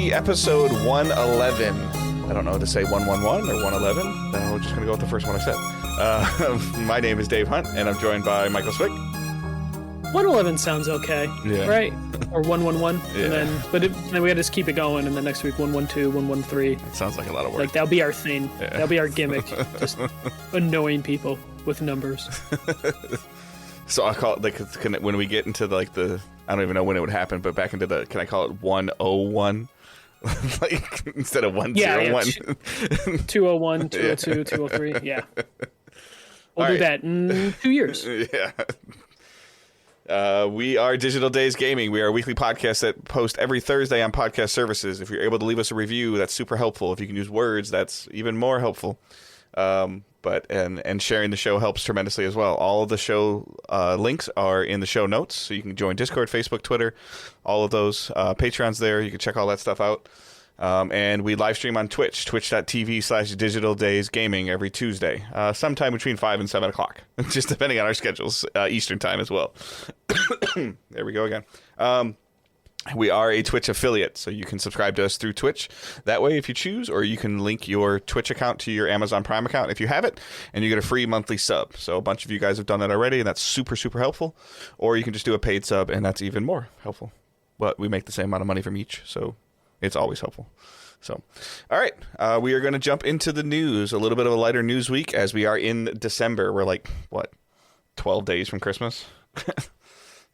be episode 111. I don't know what to say, 111 or 111. I'm just going to go with the first one I said. My name is Dave Hunt, and I'm joined by Michael Swick. 111 sounds okay, right? Or 111, Yeah. and then we had to just keep it going, and then next week 112, 113. It sounds like a lot of work. Like, that'll be our thing. Yeah. That'll be our gimmick. Just annoying people with numbers. So I call it, like, when we get into, like, I don't even know when it would happen, but back into can I call it 101? Like, instead of 101. 201, 202, 203, yeah. We'll do that in 2 years. Yeah. We are Digital Days Gaming. We are a weekly podcast that post every Thursday on podcast services. If you're able to leave us a review, that's super helpful. If you can use words, that's even more helpful. And sharing the show helps tremendously as well. All of the show links are in the show notes, so you can join Discord, Facebook, Twitter, all of those. Patreon's there. You can check all that stuff out. And we live stream on Twitch, twitch.tv/Digital Days Gaming every Tuesday, sometime between 5 and 7 o'clock, just depending on our schedules, Eastern time as well. There we go again. We are a Twitch affiliate, so you can subscribe to us through Twitch that way if you choose, or you can link your Twitch account to your Amazon Prime account if you have it, and you get a free monthly sub. So a bunch of you guys have done that already, and that's super, super helpful. Or you can just do a paid sub, and that's even more helpful. But we make the same amount of money from each, so it's always helpful. So, all right, we are going to jump into the news. A little bit of a lighter news week as we are in December. We're like, 12 days from Christmas?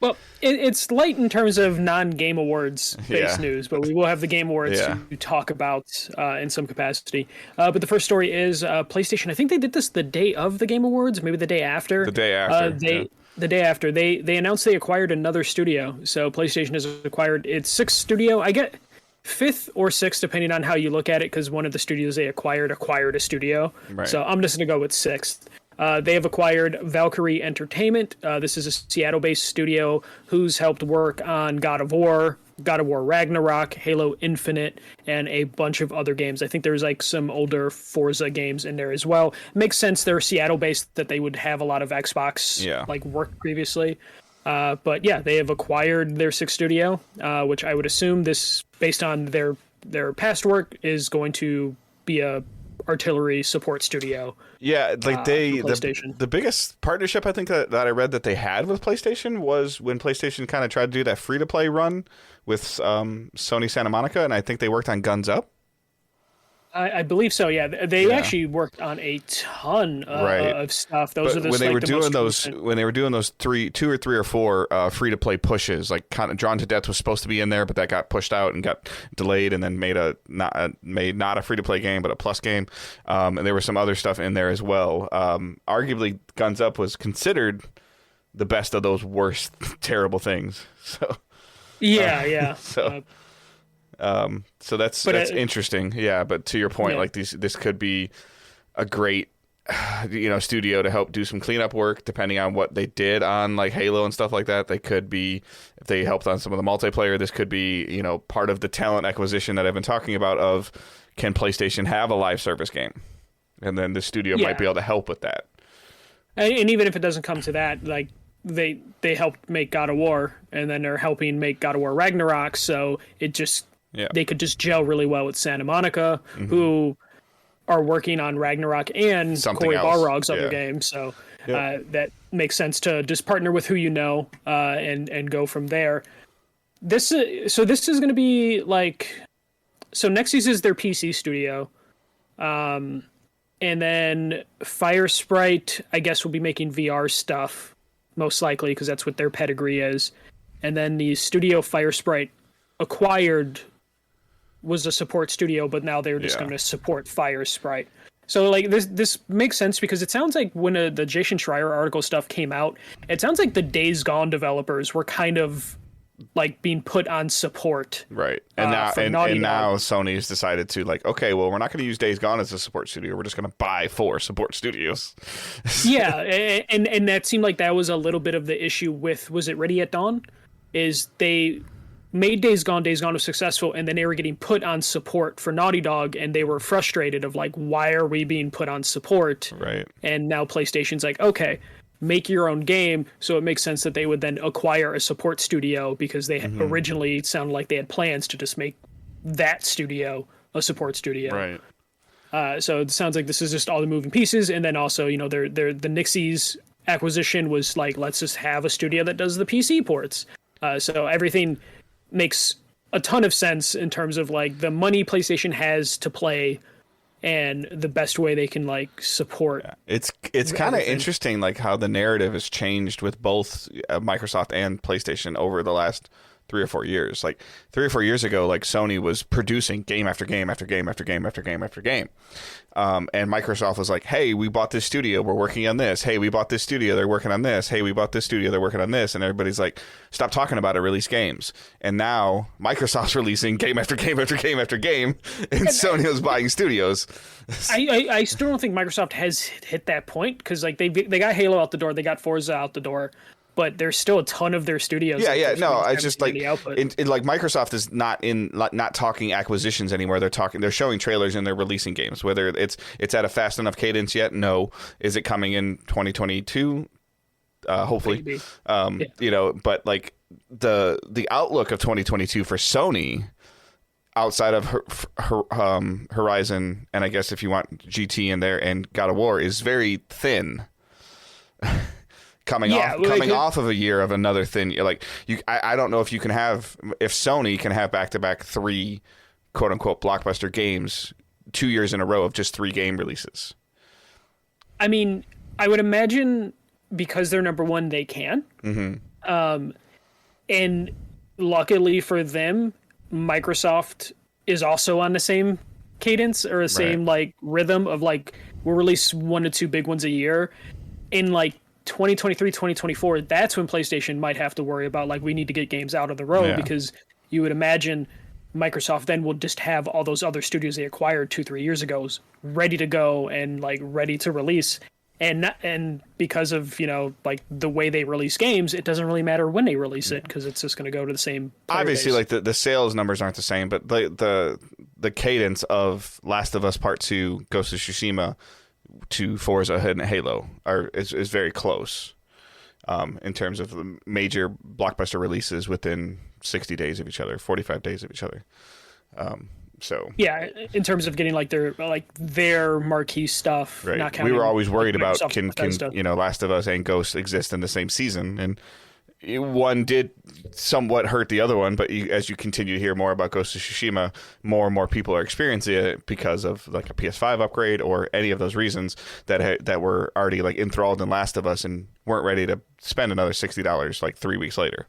Well, it's light in terms of non-Game Awards-based news, but we will have the Game Awards to talk about in some capacity. But the first story is PlayStation. I think they did this the day of the Game Awards, maybe the day after. The day after. The day after. They announced they acquired another studio. So PlayStation has acquired its sixth studio. I get fifth or sixth, depending on how you look at it, because one of the studios they acquired a studio. Right. So I'm just going to go with sixth. They have acquired Valkyrie Entertainment. This is a Seattle-based studio who's helped work on God of War Ragnarok, Halo Infinite, and a bunch of other games. I think there's like some older Forza games in there as well. Makes sense they're Seattle-based, that they would have a lot of Xbox like work previously. But yeah, they have acquired their sixth studio, which I would assume this, based on their past work, is going to be a artillery support studio. Yeah, like the biggest partnership I think that I read that they had with PlayStation was when PlayStation kind of tried to do that free-to-play run with Sony Santa Monica, and I think they worked on Guns Up. I believe so. Yeah, they actually worked on a ton of stuff. When they were doing those 2 or 3 or 4 free to play pushes, like kind of Drawn to Death was supposed to be in there, but that got pushed out and got delayed, and then made not a free to play game, but a plus game. And there was some other stuff in there as well. Arguably, Guns Up was considered the best of those worst, terrible things. So so that's interesting. Yeah, but to your point, like this could be a great studio to help do some cleanup work, depending on what they did on like Halo and stuff like that. They could be, if they helped on some of the multiplayer, this could be, part of the talent acquisition that I've been talking about of, can PlayStation have a live service game? And then the studio might be able to help with that. And even if it doesn't come to that, like they helped make God of War, and then they're helping make God of War Ragnarok, so it just they could just gel really well with Santa Monica, who are working on Ragnarok and Corey Balrog's other game. So that makes sense to just partner with who you know and go from there. This is going to be like, so Nexus is their PC studio, and then Firesprite, I guess, will be making VR stuff most likely because that's what their pedigree is. And then the studio Firesprite acquired was a support studio, but now they're just going to support Firesprite. So like this makes sense because it sounds like when the Jason Schreier article stuff came out, it sounds like the Days Gone developers were kind of like being put on support. Right. And now Sony's decided to like, okay, well, we're not going to use Days Gone as a support studio. We're just going to buy 4 support studios. Yeah. And that seemed like that was a little bit of the issue with, was it Ready at Dawn? Is they made Days Gone was successful, and then they were getting put on support for Naughty Dog, and they were frustrated of like, why are we being put on support? Right. And now PlayStation's like, okay, make your own game. So it makes sense that they would then acquire a support studio because they originally sounded like they had plans to just make that studio a support studio. Right. So it sounds like this is just all the moving pieces, and then also, you know, the Nixies acquisition was like, let's just have a studio that does the PC ports. So everything makes a ton of sense in terms of like the money PlayStation has to play and the best way they can like support. Yeah. It's kind of interesting like how the narrative has changed with both Microsoft and PlayStation over the last 3 or 4 years. Like 3 or 4 years ago, like Sony was producing game after game after game after game after game after game. And Microsoft was like, hey, we bought this studio, we're working on this. Hey, we bought this studio, they're working on this. Hey, we bought this studio, they're working on this. And everybody's like, stop talking about it, release games. And now Microsoft's releasing game after game after game after game, and Sony was buying studios. I still don't think Microsoft has hit that point, because like they got Halo out the door, they got Forza out the door, but there's still a ton of their studios. Yeah. No, I just like like Microsoft is not talking acquisitions anymore. They're showing trailers and they're releasing games. Whether it's at a fast enough cadence yet, no. Is it coming in 2022? Hopefully. You know, but like the outlook of 2022 for Sony, outside of Horizon, and I guess if you want GT in there and God of War, is very thin. Coming off of a year of another thing, like I don't know if Sony can have back-to-back 3 quote unquote blockbuster games 2 years in a row of just 3 game releases. I mean, I would imagine because they're number one, they can. Mm-hmm. And luckily for them, Microsoft is also on the same cadence or the same like rhythm of like, we'll release 1 to 2 big ones a year. In like 2023, 2024, that's when PlayStation might have to worry about like, we need to get games out of the road, because you would imagine Microsoft then will just have all those other studios they acquired 2-3 years ago ready to go and like ready to release. And because of, you know, like the way they release games, it doesn't really matter when they release it, because it's just going to go to the same player obviously base. Like the sales numbers aren't the same, but the cadence of Last of Us Part 2, Ghost of Tsushima to Forza and Halo is very close in terms of the major blockbuster releases within 60 days of each other, 45 days of each other. So yeah, in terms of getting like their marquee stuff. Right. Not counting, we were always worried about can Bethesda. you know, Last of Us and Ghost exist in the same season, and one did somewhat hurt the other one, but as you continue to hear more about Ghost of Tsushima, more and more people are experiencing it because of like a PS5 upgrade or any of those reasons that were already like enthralled in Last of Us and weren't ready to spend another $60 like 3 weeks later.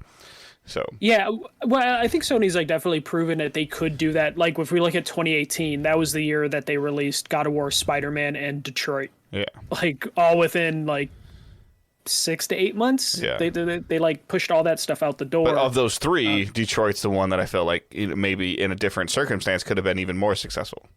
So yeah, well, I think Sony's like definitely proven that they could do that. Like if we look at 2018, that was the year that they released God of War, Spider-Man, and Detroit. Yeah, like all within like 6 to 8 months. Yeah, they like pushed all that stuff out the door. But of those 3, Detroit's the one that I felt like maybe in a different circumstance could have been even more successful.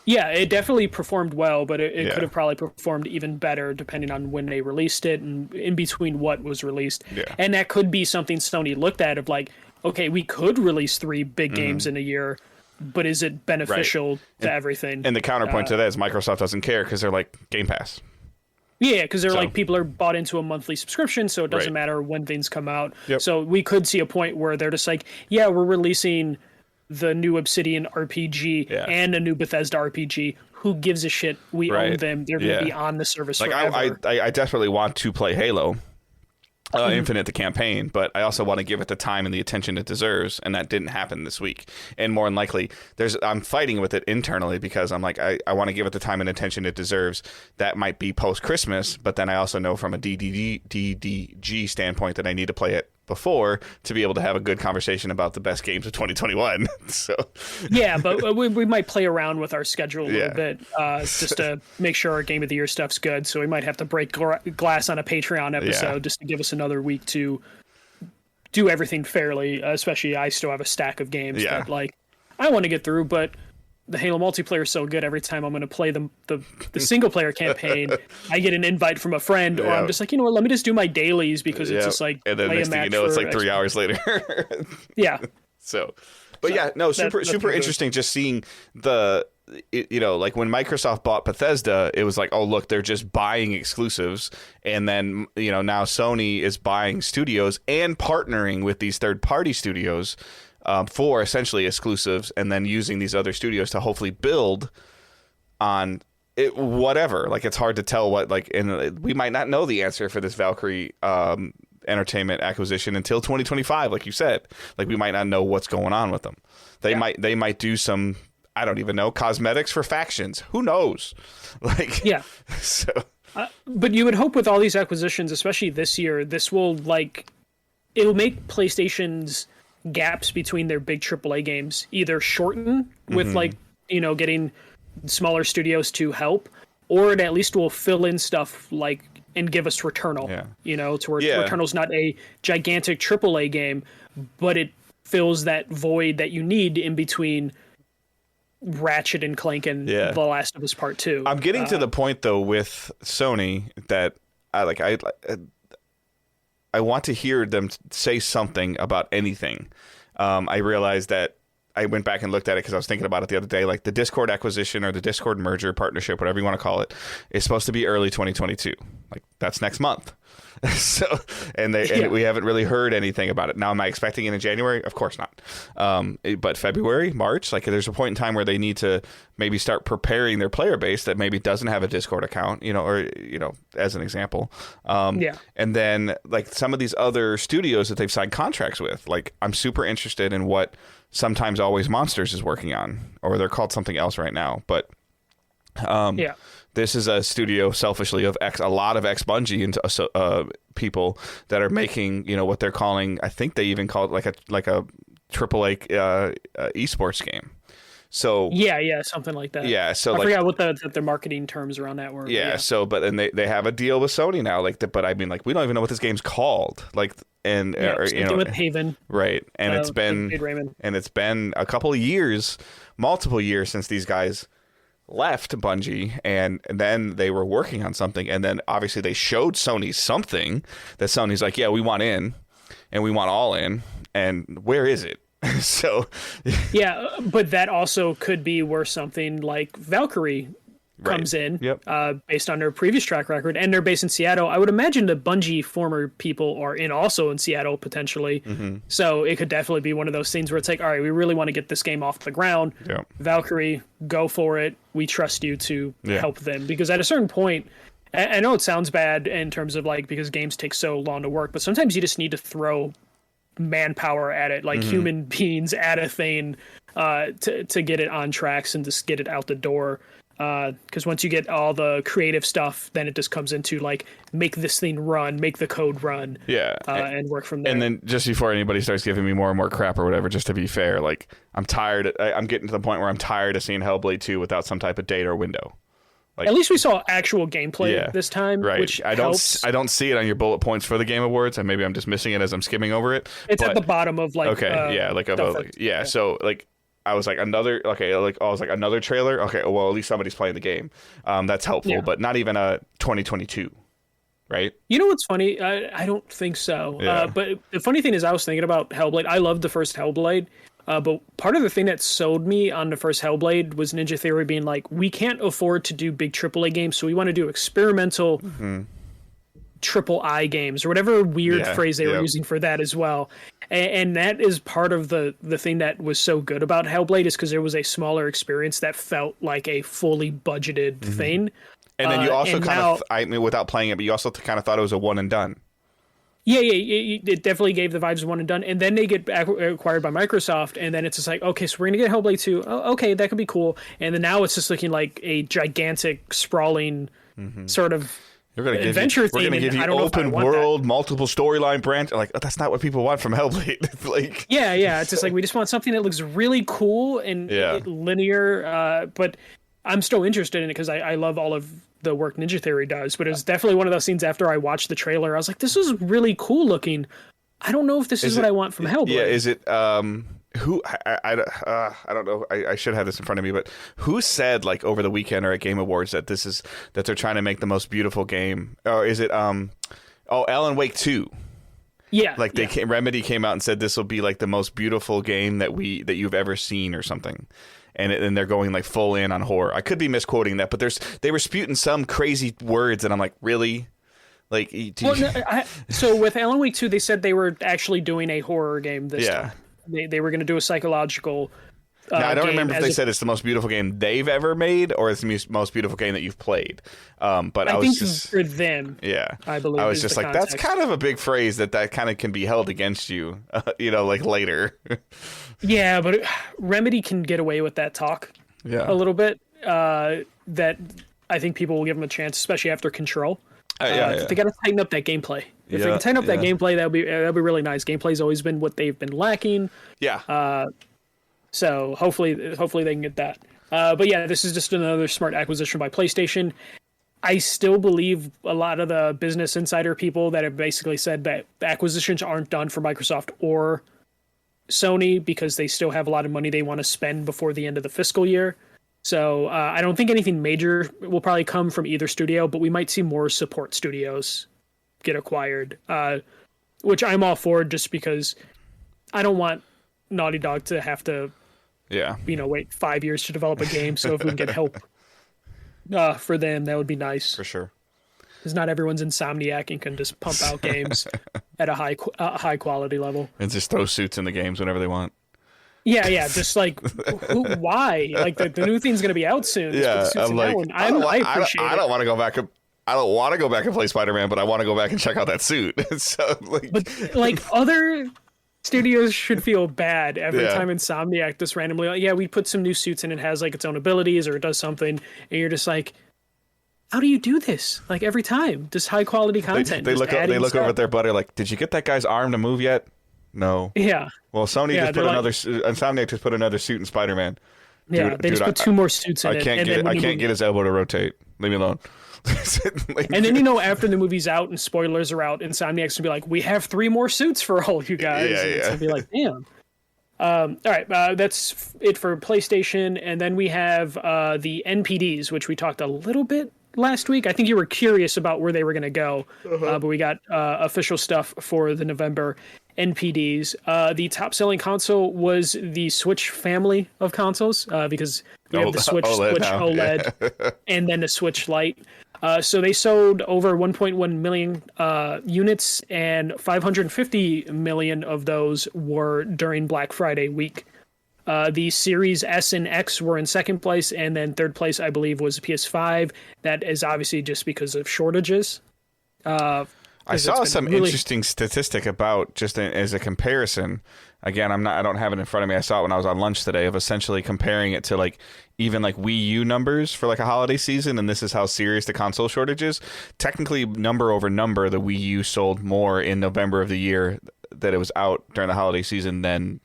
Yeah, it definitely performed well, but it could have probably performed even better depending on when they released it and in between what was released. Yeah. And that could be something Sony looked at of like, okay, we could release 3 big games in a year, but is it beneficial to everything? And the counterpoint to that is Microsoft doesn't care because they're like Game Pass. Yeah, because they're like, people are bought into a monthly subscription, so it doesn't matter when things come out. Yep. So we could see a point where they're just like, yeah, we're releasing the new Obsidian RPG and a new Bethesda RPG. Who gives a shit? We own them. They're going to be on the service like forever. I desperately want to play Halo Infinite, the campaign, but I also want to give it the time and the attention it deserves, and that didn't happen this week. And more than likely, I'm fighting with it internally because I'm like, I want to give it the time and attention it deserves. That might be post-Christmas, but then I also know from a DDG standpoint that I need to play it before to be able to have a good conversation about the best games of 2021. So yeah, but we might play around with our schedule a little bit just to make sure our Game of the Year stuff's good. So we might have to break glass on a Patreon episode just to give us another week to do everything fairly, especially I still have a stack of games that like I want to get through, but the Halo multiplayer is so good every time I'm going to play the single player campaign, I get an invite from a friend, or I'm just like, you know what, let me just do my dailies because it's just like, and then next thing you know, it's like 3 hours later. So, but super interesting just seeing like when Microsoft bought Bethesda, it was like, oh, look, they're just buying exclusives. And then, now Sony is buying studios and partnering with these third party studios for essentially exclusives, and then using these other studios to hopefully build on it, whatever. Like, it's hard to tell what, like, and we might not know the answer for this Valkyrie Entertainment acquisition until 2025, like you said. Like, we might not know what's going on with them. They might do some, I don't even know, cosmetics for factions. Who knows? Like, yeah. So, but you would hope with all these acquisitions, especially this year, this will, like, it'll make PlayStation's gaps between their big AAA games either shorten with like, you know, getting smaller studios to help, or it at least will fill in stuff like and give us Returnal, you know, to where Returnal's not a gigantic AAA game, but it fills that void that you need in between Ratchet and Clank and The Last of Us Part 2. I'm getting to the point though with Sony that I want to hear them say something about anything. I realized that I went back and looked at it because I was thinking about it the other day. Like, the Discord acquisition or the Discord merger, partnership, whatever you want to call it, is supposed to be early 2022. Like, that's next month. So, and we haven't really heard anything about it. Now, am I expecting it in January? Of course not. But February, March, like, there's a point in time where they need to maybe start preparing their player base that maybe doesn't have a Discord account, you know, or, you know, as an example. And then, like, some of these other studios that they've signed contracts with, like, I'm super interested in what Sometimes Always Monsters is working on, or they're called something else right now. But this is a studio, selfishly, of a lot of ex-Bungie and people that are making, you know, what they're calling, I think they even call it like a AAA esports game. So something like that. Yeah, so I forgot what the marketing terms around that were. Yeah, so but then they have a deal with Sony now, like, but I mean, like, we don't even know what this game's called, like, and you know, with Haven, right? And it's been a couple of years, multiple years since these guys left Bungie, and then they were working on something, and then obviously they showed Sony something that Sony's like, yeah, we want in, and we want all in, and where is it? So but that also could be where something like Valkyrie comes in, based on their previous track record, and they're based in Seattle. I would imagine the Bungie former people are also in Seattle potentially. So it could definitely be one of those things where it's like, all right, we really want to get this game off the ground. Valkyrie, go for it. We trust you to help them, because at a certain point, I know it sounds bad in terms of, like, because games take so long to work, but sometimes you just need to throw manpower at it, like human beings at a thing, to get it on tracks and just get it out the door. Because once you get all the creative stuff, then it just comes into, like, make this thing run, make the code run, and work from there. And then, just before anybody starts giving me more and more crap or whatever, just to be fair, like, I'm tired. I'm getting to the point where I'm tired of seeing Hellblade 2 without some type of date or window. Like, at least we saw actual gameplay this time, right? Which I don't see it on your bullet points for the Game Awards, and maybe I'm just missing it as I'm skimming over it. It's at the bottom of, like, So, like, I was like, another trailer. Okay, well, at least somebody's playing the game. That's helpful, but not even a 2022, right? You know what's funny? I don't think so. But the funny thing is, I was thinking about Hellblade. I loved the first Hellblade. But part of the thing that sold me on the first Hellblade was Ninja Theory being like, we can't afford to do big AAA games, so we want to do experimental triple I games, or whatever weird phrase they were using for that as well. And that is part of the thing that was so good about Hellblade, is because there was a smaller experience that felt like a fully budgeted thing. And then you also I mean, without playing it, but you also kind of thought it was a one and done. Yeah, it definitely gave the vibes of one and done. And then they get acquired by Microsoft, and then it's just like, okay, so we're going to get Hellblade 2. Oh, okay, that could be cool. And then now it's just looking like a gigantic, sprawling sort of adventure thing. We're going to give you open world, multiple storyline branch. Like, oh, that's not what people want from Hellblade. Like, it's just like, we just want something that looks really cool and linear. But I'm still interested in it because I love all of the work Ninja Theory does, but it was definitely one of those scenes after I watched the trailer, I was like, this is really cool looking. I don't know if this is what I want from Hellblade. Yeah, is it who I don't know. I should have this in front of me, but who said, like, over the weekend or at Game Awards that they're trying to make the most beautiful game? Or is it Alan Wake 2? Yeah. Like Remedy came out and said this will be like the most beautiful game that you've ever seen or something. And they're going, like, full in on horror. I could be misquoting that, but they were spewing some crazy words, and I'm like, really? Like, so with Alan Wake 2, they said they were actually doing a horror game this time. They were going to do a psychological. Now, I don't remember if they said it's the most beautiful game they've ever made or it's the most beautiful game that you've played. But I think just for them. Yeah, I believe. I was just like, context. That's kind of a big phrase that kind of can be held against you, like later. Yeah, but Remedy can get away with that talk. Yeah. A little bit. That I think people will give them a chance, especially after Control. They got to tighten up that gameplay. If they can tighten up that gameplay, that'll be really nice. Gameplay's always been what they've been lacking. Yeah. So hopefully they can get that. But yeah, this is just another smart acquisition by PlayStation. I still believe a lot of the Business Insider people that have basically said that acquisitions aren't done for Microsoft or Sony because they still have a lot of money they want to spend before the end of the fiscal year. So I don't think anything major will probably come from either studio, but we might see more support studios get acquired, which I'm all for just because I don't want Naughty Dog to have to wait 5 years to develop a game. So if we can get help for them, that would be nice. For sure. Because not everyone's Insomniac and can just pump out games at a high quality level. And just throw suits in the games whenever they want. Yeah. Just like, why? Like the new thing's going to be out soon. Yeah, I'm like, I appreciate it. I don't want to go back. I don't want to go back and play Spider-Man, but I want to go back and check out that suit. But like other studios should feel bad every time Insomniac just randomly, we put some new suits in, it has like its own abilities or it does something, and you're just like, how do you do this? Like every time, just high quality content. They look over at their buddy like, did you get that guy's arm to move yet? No. Yeah. Well, Sony just put Insomniac just put another suit in Spider-Man. Yeah, they just put two more suits in it. I can't get his elbow to rotate. Leave me alone. And then after the movie's out and spoilers are out, Insomniac's gonna be like, we have 3 more suits for all you guys. Yeah. It's gonna be like, damn. All right, that's it for PlayStation, and then we have the NPDs, which we talked a little bit last week. I think you were curious about where they were gonna go, but we got official stuff for the November NPDs. The top-selling console was the Switch family of consoles because we have the Switch OLED, and then the Switch Lite. So they sold over 1.1 million units, and 550 million of those were during Black Friday week. The Series S and X were in second place, and then third place, I believe, was PS5. That is obviously just because of shortages. I saw some interesting statistic about, just as a comparison. Again, I don't have it in front of me. I saw it when I was on lunch today, of essentially comparing it to like even like Wii U numbers for like a holiday season, and this is how serious the console shortage is. Technically, number over number, the Wii U sold more in November of the year that it was out during the holiday season than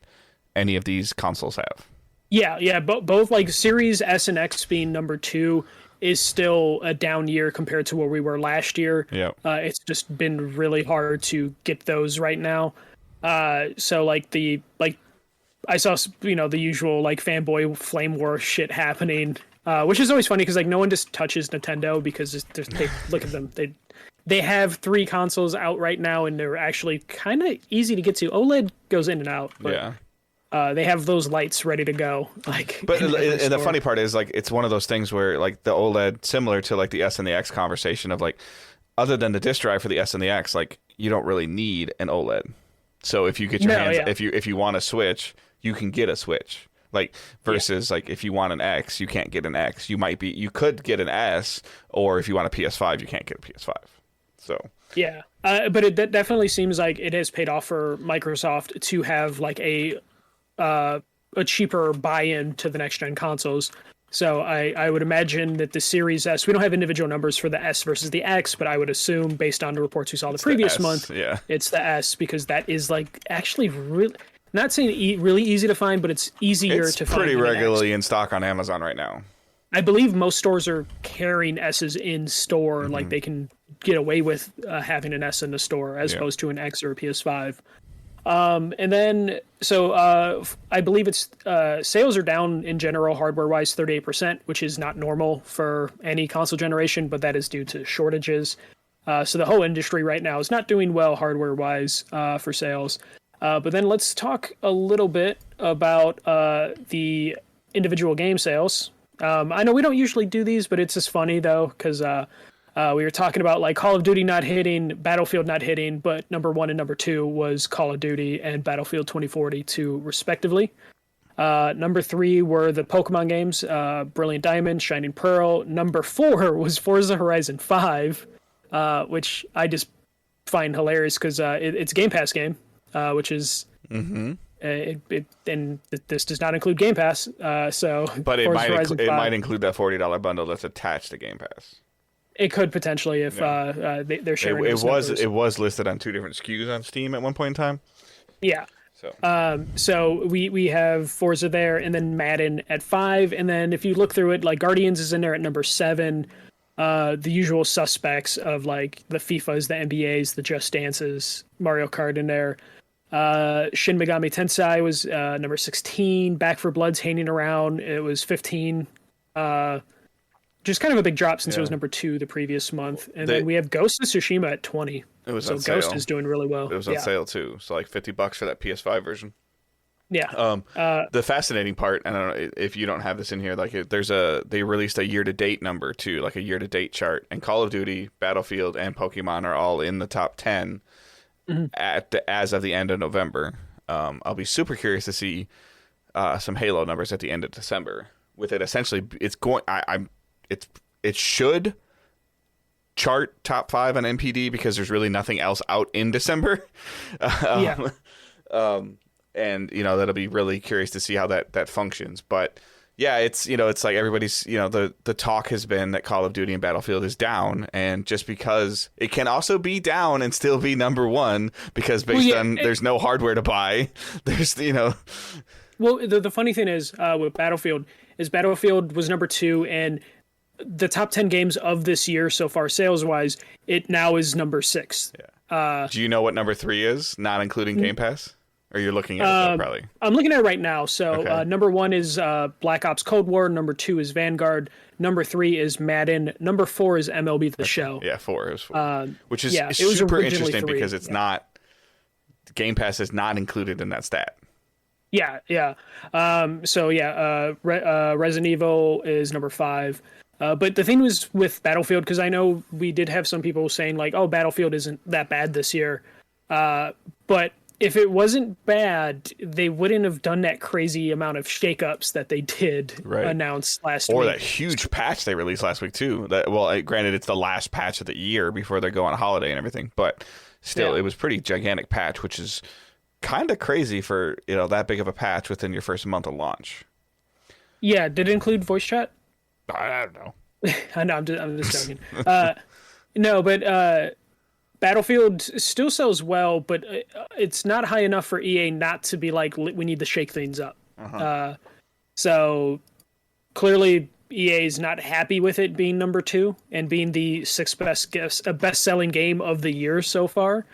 any of these consoles have. Yeah, both like Series S and X being number 2 is still a down year compared to where we were last year. Yeah, it's just been really hard to get those right now. So I saw the usual like fanboy flame war shit happening, which is always funny because like no one just touches Nintendo because they look at them. They have 3 consoles out right now and they're actually kind of easy to get to. OLED goes in and out. But, they have those lights ready to go. But and the funny part is like it's one of those things where like the OLED, similar to like the S and the X conversation of like, other than the disk drive for the S and the X, like you don't really need an OLED. So if you get your hands, if you want a Switch, you can get a Switch. Like versus like if you want an X, you can't get an X. You could get an S, or if you want a PS5, you can't get a PS5. So yeah, but it definitely seems like it has paid off for Microsoft to have like a cheaper buy-in to the next gen consoles. So I would imagine that the Series S, we don't have individual numbers for the S versus the X, but I would assume based on the reports we saw the previous month, it's the S, because that is like actually really, not saying really easy to find, but it's easier to find. It's pretty regularly in stock on Amazon right now. I believe most stores are carrying S's in store, like they can get away with having an S in the store as opposed to an X or a PS5. And then, so I believe it's sales are down in general, hardware-wise, 38%, which is not normal for any console generation, but that is due to shortages. So the whole industry right now is not doing well hardware-wise for sales. But then let's talk a little bit about the individual game sales. I know we don't usually do these, but it's just funny, though, because We were talking about like Call of Duty not hitting, Battlefield not hitting, but number 1 and number 2 was Call of Duty and Battlefield 2042 respectively. Number 3 were the Pokemon games, Brilliant Diamond, Shining Pearl. Number 4 was Forza Horizon 5, which I just find hilarious because it's a Game Pass game, which is and this does not include Game Pass. But it might include that $40 bundle that's attached to Game Pass. It could potentially if they're sharing. It was listed on 2 different SKUs on Steam at one point in time. Yeah. So we have Forza there, and then Madden at 5, and then if you look through it, like Guardians is in there at number 7. The usual suspects of like the FIFAs, the NBAs, the Just Dances, Mario Kart in there. Shin Megami Tensei was number 16. Back 4 Blood's hanging around. It was 15. Just kind of a big drop since it was number 2 the previous month. And then we have Ghost of Tsushima at 20. It was so on sale. Ghost is doing really well. It was on sale too. So like $50 for that PS5 version. Yeah. The fascinating part, I don't know if you don't have this in here, like they released a year-to-date number too, like a year-to-date chart, and Call of Duty, Battlefield, and Pokemon are all in the top 10 as of the end of November. I'll be super curious to see some Halo numbers at the end of December. With it, essentially, it's going. It should chart top 5 on NPD because there's really nothing else out in December. And that'll be really curious to see how that functions. But yeah, it's like everybody's the talk has been that Call of Duty and Battlefield is down, and just because it can also be down and still be number 1 because there's no hardware to buy. There's Well, the funny thing is with Battlefield was number 2, and the top 10 games of this year so far sales wise, it now is number 6. Yeah. Do you know what number 3 is, not including Game Pass? Or you're looking at it probably? I'm looking at it right now. So number 1 is Black Ops Cold War. Number 2 is Vanguard. Number 3 is Madden. Number 4 is MLB The Show. Yeah, 4. It was 4. Which is super interesting 3, because it's not... Game Pass is not included in that stat. Yeah. Resident Evil is number 5. But the thing was with Battlefield, because I know we did have some people saying like, oh, Battlefield isn't that bad this year. But if it wasn't bad, they wouldn't have done that crazy amount of shakeups that they did announce last week. Or that huge patch they released last week, too. Granted, it's the last patch of the year before they go on holiday and everything. But still, it was pretty gigantic patch, which is kind of crazy for that big of a patch within your first month of launch. Yeah, did it include voice chat? I don't know. I know, I'm just joking. No, but Battlefield still sells well, but it's not high enough for EA not to be like, we need to shake things up. So clearly EA is not happy with it being number 2 and being the 6th best-selling game of the year so far.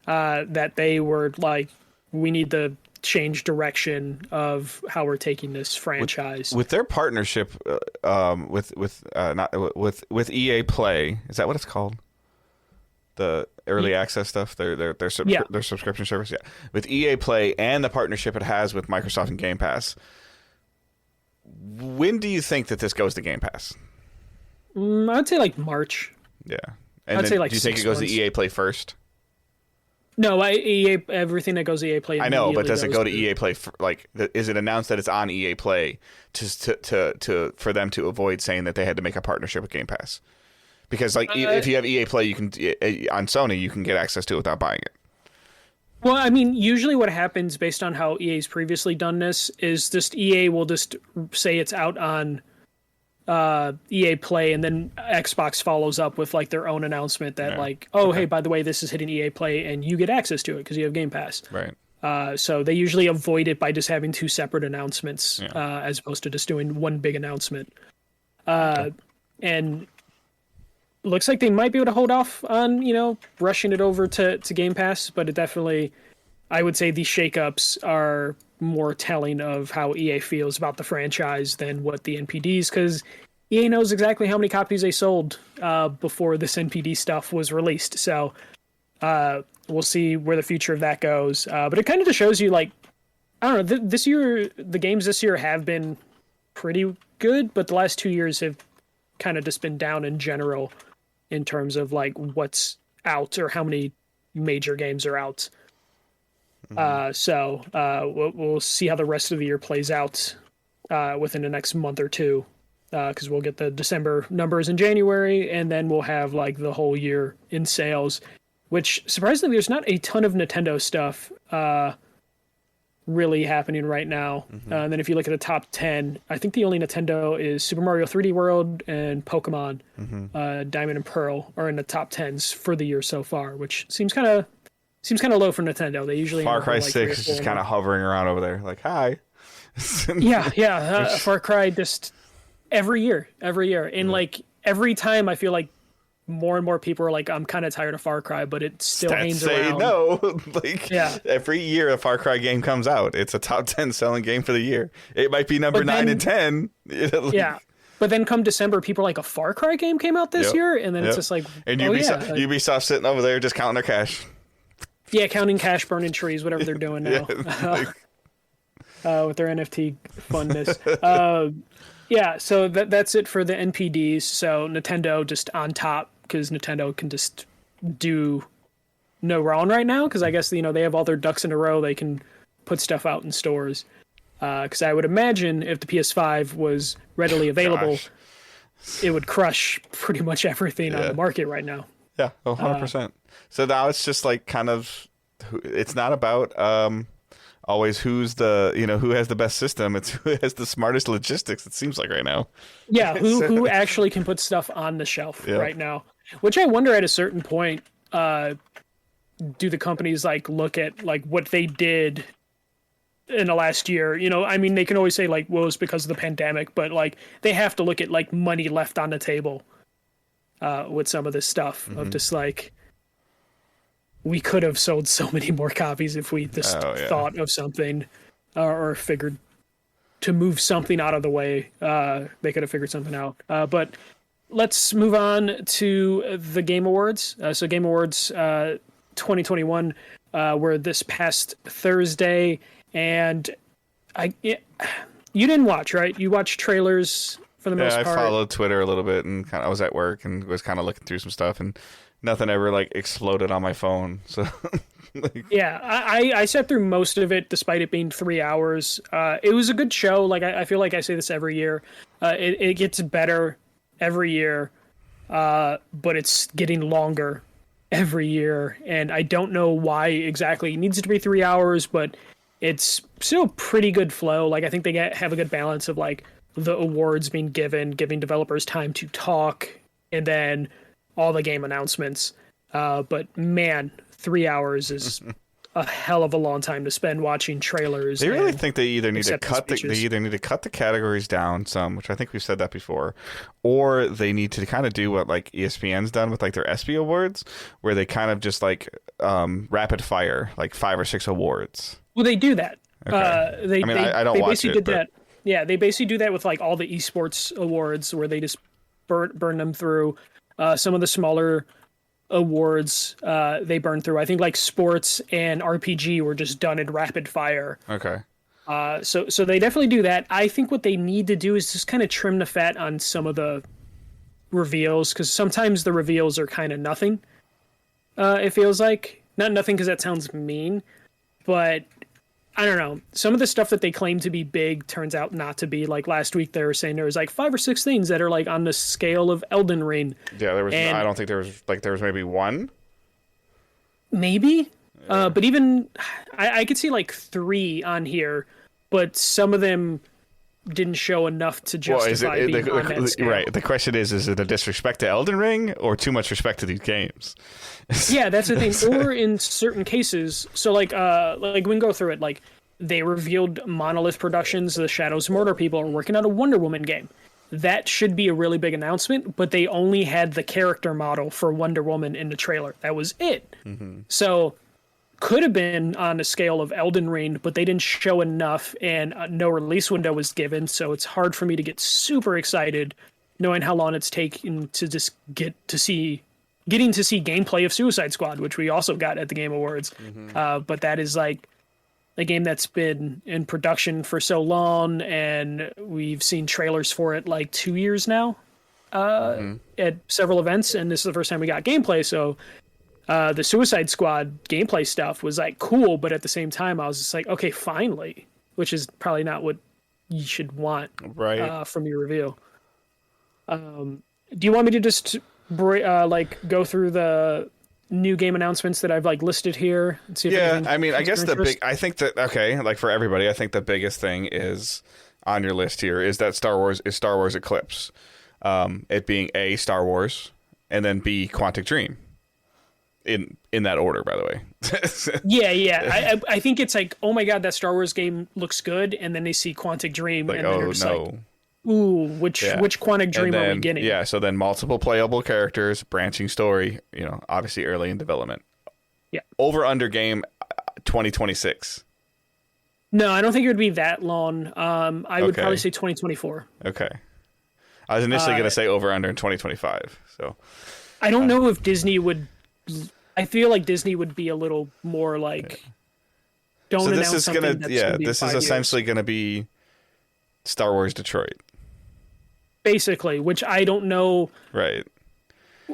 That they were like, we need to change direction of how we're taking this franchise. With their partnership with EA Play, is that what it's called? The early access stuff, their subscription service, with EA Play and the partnership it has with Microsoft and Game Pass. When do you think that this goes to Game Pass? I'd say like March. Yeah, and I'd say like. Do you think it goes to EA Play first? No, EA, everything that goes to EA Play. I know, but does it go to EA Play? Is it announced that it's on EA Play to for them to avoid saying that they had to make a partnership with Game Pass? Because if you have EA Play, you can on Sony, you can get access to it without buying it. Well, I mean, usually what happens based on how EA's previously done this is just EA will just say it's out on EA Play, and then Xbox follows up with like their own announcement that hey, by the way, this is hitting EA Play and you get access to it because you have Game Pass. Right. So they usually avoid it by just having 2 separate announcements as opposed to just doing one big announcement. And looks like they might be able to hold off on rushing it over to Game Pass, but it definitely, I would say these shakeups are more telling of how EA feels about the franchise than what the NPDs, because EA knows exactly how many copies they sold before this NPD stuff was released. So we'll see where the future of that goes. But it kind of just shows you, like, I don't know, this year, the games this year have been pretty good, but the last 2 years have kind of just been down in general. in terms of like what's out or how many major games are out. So we'll see how the rest of the year plays out within the next month or two, because we'll get the December numbers in January, and then we'll have like the whole year in sales, which surprisingly there's not a ton of Nintendo stuff really happening right now. And then if you look at the top 10, I think the only Nintendo is Super Mario 3D World and Pokemon Diamond and Pearl are in the top 10s for the year so far, which seems kind of low for Nintendo. They usually Far Cry 6 is just kind of hovering around over there, like, hi. Far Cry just every year, and like every time I feel like more and more people are like, I'm kind of tired of Far Cry, but it still hangs around. No, like every year a Far Cry game comes out, it's a top 10 selling game for the year. It might be number 9 and 10. But then come December, people are like, a Far Cry game came out this year, and then it's just like, and Ubisoft sitting over there just counting their cash. Yeah, counting cash, burning trees, whatever they're doing now. With their NFT funness. So that's it for the NPDs. So Nintendo just on top, because Nintendo can just do no wrong right now, because I guess, they have all their ducks in a row. They can put stuff out in stores. Because I would imagine if the PS5 was readily available, it would crush pretty much everything on the market right now. Yeah, 100%. So now it's just like kind of, it's not about always who's the, who has the best system. It's who has the smartest logistics, it seems like right now. Yeah, who actually can put stuff on the shelf right now. Which I wonder at a certain point, do the companies like look at like what they did in the last year? I mean, they can always say like, well, it's because of the pandemic, but like they have to look at like money left on the table with some of this stuff of just like, we could have sold so many more copies if we just thought of something or figured to move something out of the way. They could have figured something out. But let's move on to the Game Awards. So Game Awards 2021 were this past Thursday, and you didn't watch, right? You watched trailers for the most part. Yeah, I followed Twitter a little bit, and I was at work and was kind of looking through some stuff, and nothing ever like exploded on my phone. So I sat through most of it despite it being 3 hours. It was a good show. Like I feel like I say this every year. It gets better every year, but it's getting longer every year, and I don't know why exactly it needs to be 3 hours, but it's still pretty good flow. Like I think they have a good balance of like the awards being giving developers time to talk, and then all the game announcements. But man, 3 hours is a hell of a long time to spend watching trailers. They really think they either need to cut the categories down some, which I think we've said that before, or they need to kind of do what like ESPN's done with like their ESPY awards, where they kind of just like rapid fire like 5 or 6 awards. Well, they do that. Okay. I don't watch it. That. Yeah, they basically do that with like all the esports awards, where they just burn them through. Some of the smaller awards they burn through. I think like sports and RPG were just done in rapid fire. Okay. So they definitely do that. I think what they need to do is just kind of trim the fat on some of the reveals, because sometimes the reveals are kind of nothing. It feels like not nothing, because that sounds mean, but I don't know. Some of the stuff that they claim to be big turns out not to be. Like last week, they were saying there was like 5 or 6 things that are like on the scale of Elden Ring. Yeah, there was. I don't think there was maybe one. Maybe, but even I could see like 3 on here, but some of them didn't show enough to justify being on that scale. Right. The question is it a disrespect to Elden Ring or too much respect to these games? Yeah, that's the thing. Or in certain cases, so like we can go through it. Like they revealed Monolith Productions, the Shadows of Mordor people, are working on a Wonder Woman game. That should be a really big announcement, but they only had the character model for Wonder Woman in the trailer. That was it. Mm-hmm. So could have been on a scale of Elden Ring, but they didn't show enough, and no release window was given, so it's hard for me to get super excited knowing how long it's taken to just getting to see gameplay of Suicide Squad, which we also got at the Game Awards. Mm-hmm. But that is like a game that's been in production for so long, and we've seen trailers for it like 2 years now. at several events, and this is the first time we got gameplay. So the Suicide Squad gameplay stuff was like cool, but at the same time, I was just like, okay, finally, which is probably not what you should want from your review. Do you want me to just go through the new game announcements that I've like listed here and see if I mean, I guess I think that like for everybody, I think the biggest thing is on your list here is that Star Wars Eclipse. It being A, Star Wars, and then B, Quantic Dream. In that order, by the way. Yeah. I think it's like, oh my god, that Star Wars game looks good, and then they see Quantic Dream, like, and then they're just like, ooh, which Quantic Dream are we getting? Yeah, so then multiple playable characters, branching story, obviously early in development. Yeah. Over under game 2026. No, I don't think it would be that long. I would probably say 2024. Okay. I was initially going to say over under in 2025. So I don't know if Disney would. I feel like Disney would be a little more like. Don't so announce this is something gonna that's gonna be this is 5 essentially years. going to be Star Wars Detroit. Basically, which I don't know. Right.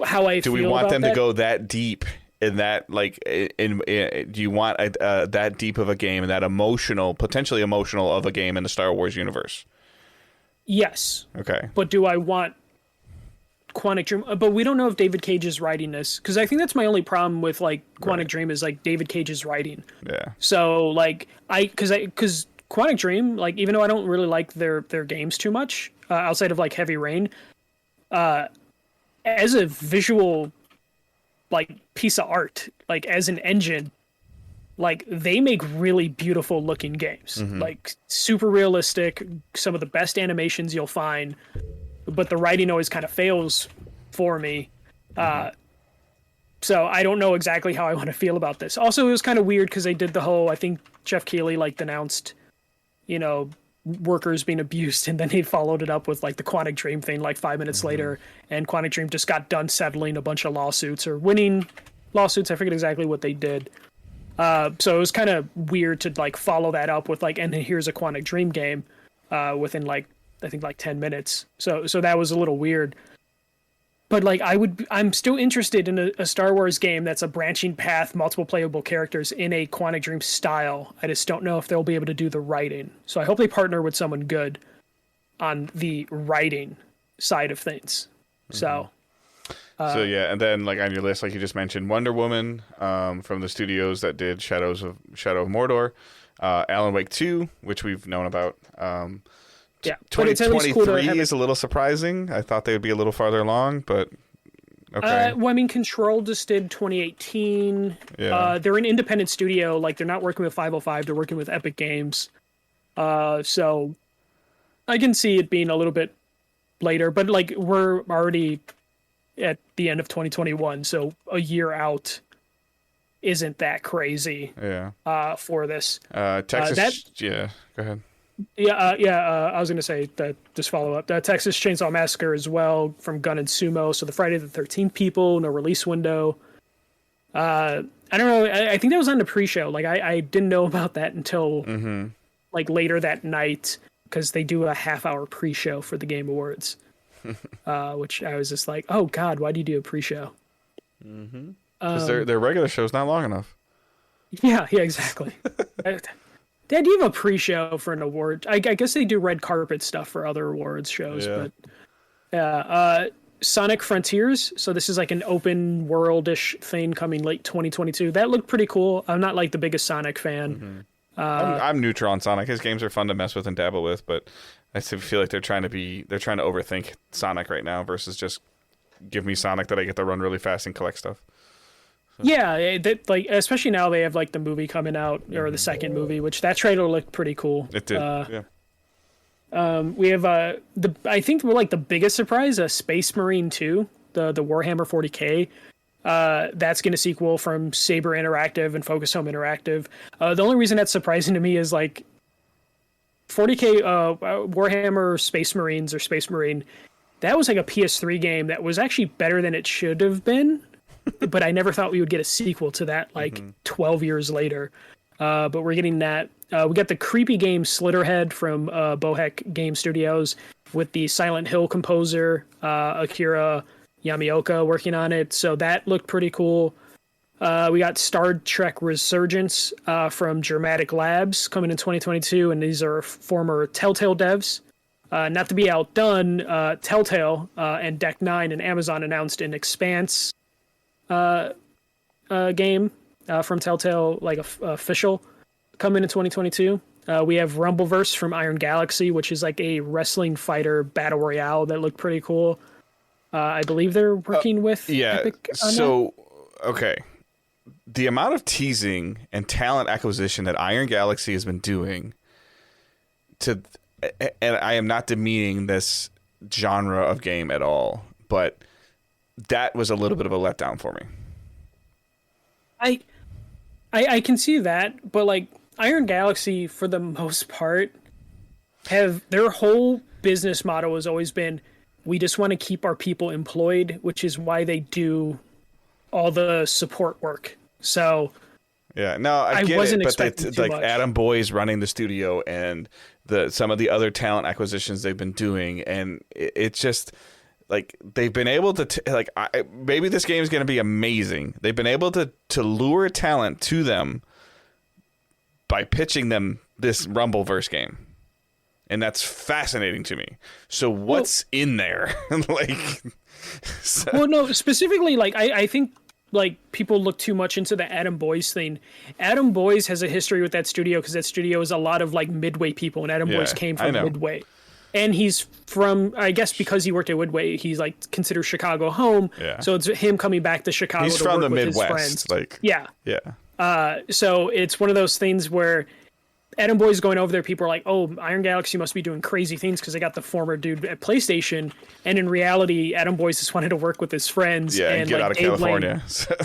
How I do feel we want about them that? to go that deep in that do you want that deep of a game and that potentially emotional of a game in the Star Wars universe? Yes. Okay. But do I want Quantic Dream? But we don't know if David Cage is writing this, because I think that's my only problem with like Quantic Dream is like David Cage's writing. Yeah. So like because Quantic Dream, like even though I don't really like their games too much outside of like Heavy Rain, as a visual like piece of art, like as an engine, like they make really beautiful looking games, like super realistic, some of the best animations you'll find, but the writing always kind of fails for me. So I don't know exactly how I want to feel about this. Also, it was kind of weird because they did the whole, I think Jeff Keighley like denounced, workers being abused, and then he followed it up with like the Quantic Dream thing like 5 minutes later, and Quantic Dream just got done settling a bunch of lawsuits or winning lawsuits. I forget exactly what they did. So it was kind of weird to like follow that up with like, and then here's a Quantic Dream game within like I think like 10 minutes. So that was a little weird. But like I'm still interested in a Star Wars game that's a branching path, multiple playable characters in a Quantic Dream style. I just don't know if they'll be able to do the writing. So I hope they partner with someone good on the writing side of things. So yeah, and then like on your list, like you just mentioned, Wonder Woman from the studios that did Shadow of Mordor, Alan Wake 2, which we've known about. Yeah, 2023 cool is a little surprising. I thought they would be a little farther along, but okay. Well, I mean, Control just did 2018. Yeah. They're an independent studio. Like, they're not working with 505. They're working with Epic Games. So I can see it being a little bit later. But, like, we're already at the end of 2021, so a year out isn't that crazy for this. Texas, go ahead. I was going to say that, just follow up. Texas Chainsaw Massacre as well from Gun and Sumo. So the Friday the 13th people, no release window. I don't know. I think that was on the pre-show. Like I didn't know about that until like later that night, because they do a half-hour pre-show for the Game Awards, which I was just like, oh God, why do you do a pre-show? Because their regular show's not long enough. Yeah, exactly. The idea of a pre-show for an award, I guess they do red carpet stuff for other awards shows, but Sonic Frontiers. So this is like an open world-ish thing coming late 2022. That looked pretty cool. I'm not like the biggest Sonic fan. I'm neutral on Sonic. His games are fun to mess with and dabble with, but I feel like they're trying to overthink Sonic right now versus just give me Sonic that I get to run really fast and collect stuff. Yeah, that like especially now they have like the movie coming out, or the second movie, which that trailer looked pretty cool. It did. We have I think we're like the biggest surprise, Space Marine 2, the Warhammer 40K. That's getting a sequel from Saber Interactive and Focus Home Interactive. The only reason that's surprising to me is like 40K Warhammer Space Marines or Space Marine. That was like a PS3 game that was actually better than it should have been. But I never thought we would get a sequel to that, like 12 years later. But we're getting that. We got the creepy game Slitterhead from Bohec Game Studios. with the Silent Hill composer Akira Yamaoka working on it. So that looked pretty cool. We got Star Trek Resurgence from Dramatic Labs coming in 2022, and these are former Telltale devs. Not to be outdone, Telltale and Deck 9 and Amazon announced an Expanse game from Telltale, like official, coming in 2022. We have Rumbleverse from Iron Galaxy, which is like a wrestling fighter battle royale that looked pretty cool. I believe they're working with Epic on that. Okay. The amount of teasing and talent acquisition that Iron Galaxy has been doing and I am not demeaning this genre of game at all, but that was a little bit of a letdown for me. I can see that, but like Iron Galaxy, for the most part, their whole business motto has always been, we just want to keep our people employed, which is why they do all the support work. So yeah, no, I get wasn't it, but expecting too much. Adam Boy's running the studio and some of the other talent acquisitions they've been doing, and it's just like they've been able to maybe this game is going to be amazing. They've been able to lure talent to them by pitching them this Rumbleverse game. And that's fascinating to me. So what's in there? Well, no, specifically, like, I think, like, people look too much into the Adam Boyes thing. Adam Boyes has a history with that studio because that studio is a lot of, like, Midway people, and Adam Boyes came from Midway. And he's from, I guess because he worked at Midway, he's, like, considered Chicago home. Yeah. So it's him coming back to Chicago he's to from work the with Midwest. his friends. Yeah. So it's one of those things where Adam Boyes going over there, people are like, oh, Iron Galaxy must be doing crazy things because they got the former dude at PlayStation. And in reality, Adam Boyes just wanted to work with his friends. Yeah, and get like, out of Dave California.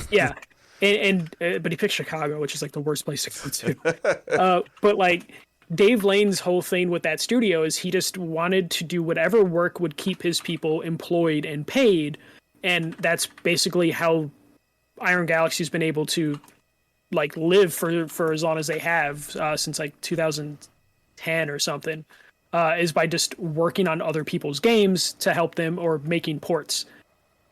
Yeah. But he picked Chicago, which is like the worst place to go to. But like Dave Lane's whole thing with that studio is he just wanted to do whatever work would keep his people employed and paid. And that's basically how Iron Galaxy's been able to like live for as long as they have since like 2010 or something, is by just working on other people's games to help them or making ports.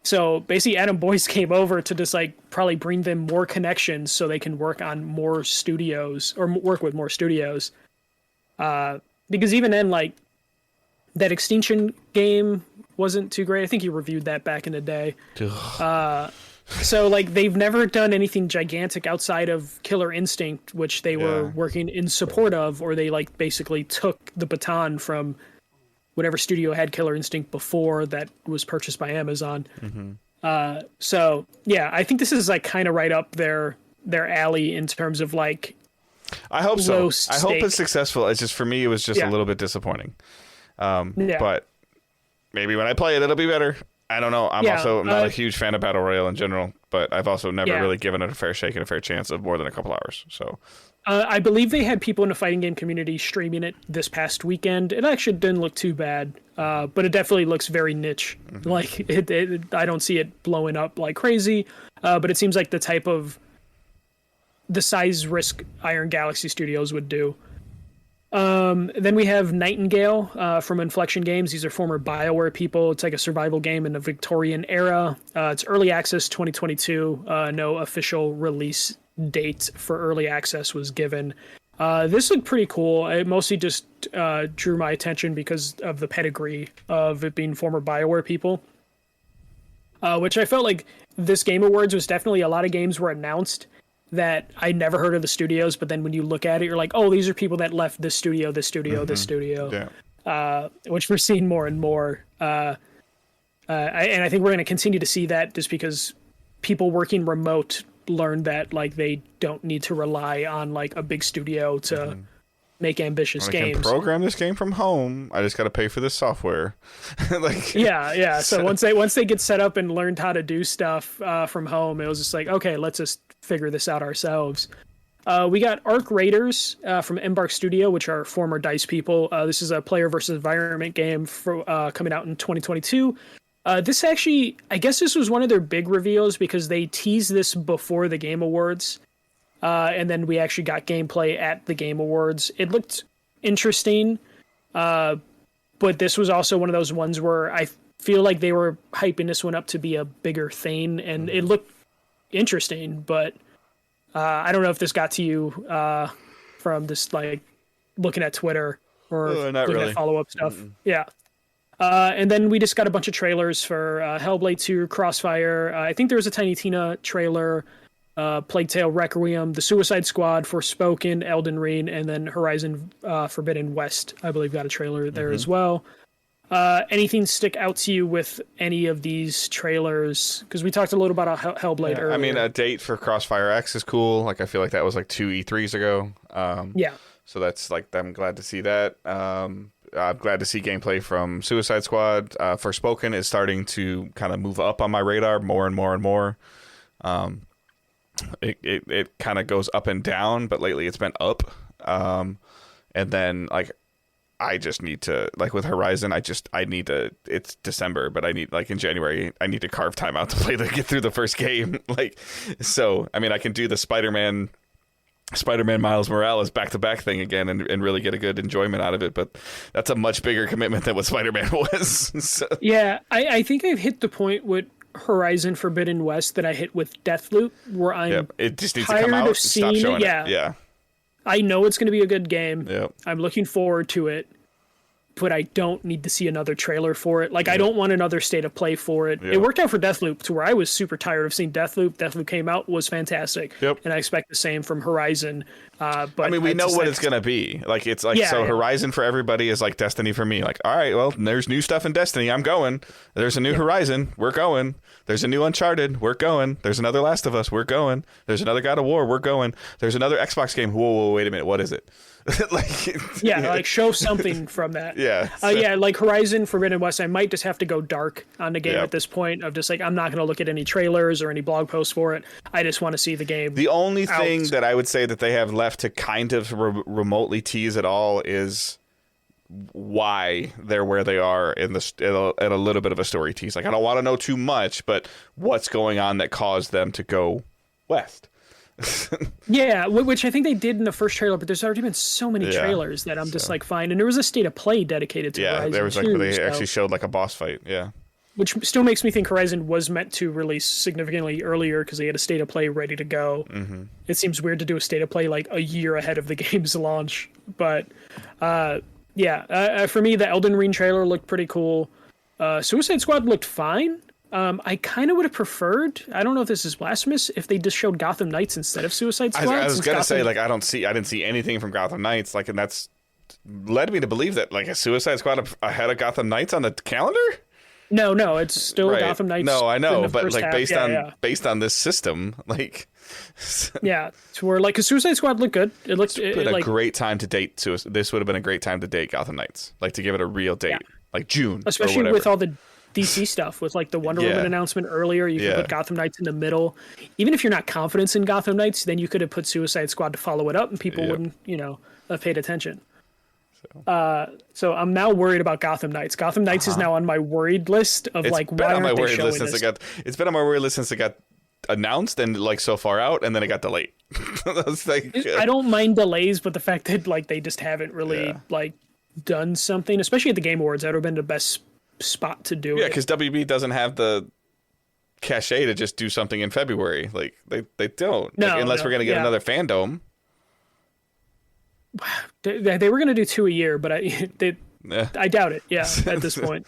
So basically Adam Boyes came over to just like probably bring them more connections so they can work on more studios or work with more studios. Because even then, like that Extinction game wasn't too great. I think he reviewed that back in the day. So, like, they've never done anything gigantic outside of Killer Instinct, which they were working in support of, or they, like, basically took the baton from whatever studio had Killer Instinct before that was purchased by Amazon. Mm-hmm. So, yeah, I think this is, like, kind of right up their alley in terms of, like, I hope so. I hope it's successful. It's just, for me, it was just a little bit disappointing. But maybe when I play it, it'll be better. I don't know. I'm also not a huge fan of Battle Royale in general, but I've also never really given it a fair shake and a fair chance of more than a couple hours. So, I believe they had people in the fighting game community streaming it this past weekend. It actually didn't look too bad, but it definitely looks very niche. Mm-hmm. Like I don't see it blowing up like crazy, but it seems like the type of the size risk Iron Galaxy Studios would do. Then we have Nightingale from Inflection Games. These are former BioWare people. It's like a survival game in the Victorian era. It's early access 2022. No official release date for early access was given. This looked pretty cool. It mostly just drew my attention because of the pedigree of it being former BioWare people. Which I felt like this Game Awards was definitely a lot of games were announced that I never heard of the studios, but then when you look at it, you're like, oh, these are people that left this studio, this studio, this studio, which we're seeing more and more. And I think we're going to continue to see that just because people working remote learned that like they don't need to rely on like a big studio to make ambitious games. I can program this game from home. I just got to pay for this software. Yeah. So once they get set up and learned how to do stuff from home, it was just like, okay, let's just figure this out ourselves. We got Arc Raiders from Embark Studio, which are former DICE people. This is a player versus environment game coming out in 2022. This actually, I guess this was one of their big reveals because they teased this before the Game Awards. And then we actually got gameplay at the Game Awards. It looked interesting. but this was also one of those ones where I feel like they were hyping this one up to be a bigger thing, and it looked interesting, but I don't know if this got to you from just like looking at Twitter or looking at follow-up stuff. Yeah. And then we just got a bunch of trailers for Hellblade 2, Crossfire. I think there was a Tiny Tina trailer, Plague Tale Requiem, The Suicide Squad, Forspoken, Elden Ring, and then Horizon Forbidden West, I believe, got a trailer there as well. Anything stick out to you with any of these trailers? Because we talked a little about Hellblade earlier. I mean, a date for Crossfire X is cool. Like, I feel like that was like 2 E3s ago. Yeah. So that's like, I'm glad to see that. I'm glad to see gameplay from Suicide Squad. Forspoken is starting to kind of move up on my radar more and more and more. It kind of goes up and down, but lately it's been up. And then like I just need to, like with Horizon, it's December, but I need, like in January, I need to carve time out to get through the first game. Like, so, I mean, I can do the Spider-Man Miles Morales back-to-back thing again and really get a good enjoyment out of it, but that's a much bigger commitment than what Spider-Man was. So. Yeah, I think I've hit the point with Horizon Forbidden West that I hit with Deathloop, where I'm it just needs to come out and stop showing it. Yeah. I know it's going to be a good game. Yep. I'm looking forward to it, but I don't need to see another trailer for it. Like, I don't want another state of play for it. It worked out for Deathloop to where I was super tired of seeing Deathloop. Deathloop came out, was fantastic. Yep. And I expect the same from Horizon. But I mean, we know what it's going to be. Like, it's like, Horizon for everybody is like Destiny for me. Like, all right, well, there's new stuff in Destiny. I'm going. There's a new Horizon. We're going. There's a new Uncharted. We're going. There's another Last of Us. We're going. There's another God of War. We're going. There's another Xbox game. Whoa, wait a minute. What is it? Like show something from that. So. Like Horizon Forbidden West, I might just have to go dark on the game at this point of just like, I'm not going to look at any trailers or any blog posts for it. I just want to see the game. The only thing that I would say that they have left to kind of remotely tease at all is why they're where they are in a little bit of a story tease. Like, I don't want to know too much, but what's going on that caused them to go west. Yeah, which I think they did in the first trailer, but there's already been so many trailers that I'm just like, fine. And there was a state of play dedicated to Horizon. There was like where they actually showed like a boss fight. Yeah. Which still makes me think Horizon was meant to release significantly earlier because they had a state of play ready to go. Mm-hmm. It seems weird to do a state of play like a year ahead of the game's launch. But for me, the Elden Ring trailer looked pretty cool. Suicide Squad looked fine. I kind of would have preferred, I don't know if this is blasphemous, if they just showed Gotham Knights instead of Suicide Squad. I was going to say, like, I didn't see anything from Gotham Knights, like, and that's led me to believe that, like, a Suicide Squad ahead of Gotham Knights on the calendar? No, it's still Gotham Knights. No, I know, but like based on this system, like to where like, cause Suicide Squad looked good. It looked a great time to date. This would have been a great time to date Gotham Knights, like to give it a real date, like June, especially with all the DC stuff, with like the Wonder Woman announcement earlier. You could put Gotham Knights in the middle. Even if you're not confident in Gotham Knights, then you could have put Suicide Squad to follow it up, and people wouldn't, have paid attention. So I'm now worried about Gotham Knights. Gotham Knights is now on my worried list of why aren't they showing this? It's been on my worried list since it got announced and like so far out, and then it got delayed. I don't mind delays, but the fact that like they just haven't really like done something, especially at the Game Awards, that would have been the best spot to do it. Yeah, because WB doesn't have the cachet to just do something in February. Like they don't, unless we're gonna get another fandom. They were going to do 2 a year, but I doubt it. Yeah, at this point.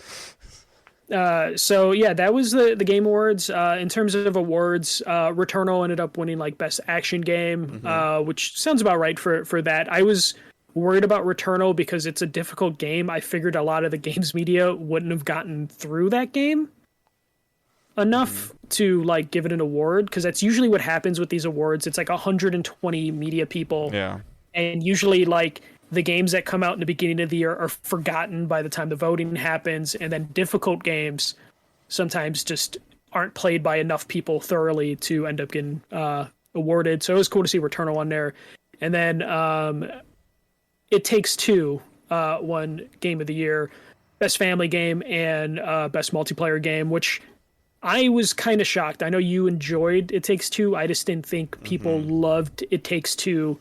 That was the Game Awards. In terms of awards, Returnal ended up winning like Best Action Game, which sounds about right for that. I was worried about Returnal because it's a difficult game. I figured a lot of the games media wouldn't have gotten through that game enough to like give it an award, because that's usually what happens with these awards. It's like 120 media people. Yeah. And usually, like, the games that come out in the beginning of the year are forgotten by the time the voting happens, and then difficult games sometimes just aren't played by enough people thoroughly to end up getting awarded. So it was cool to see Returnal on there. And then It Takes Two won Game of the Year, Best Family Game, and Best Multiplayer Game, which I was kind of shocked. I know you enjoyed It Takes Two. I just didn't think people loved It Takes Two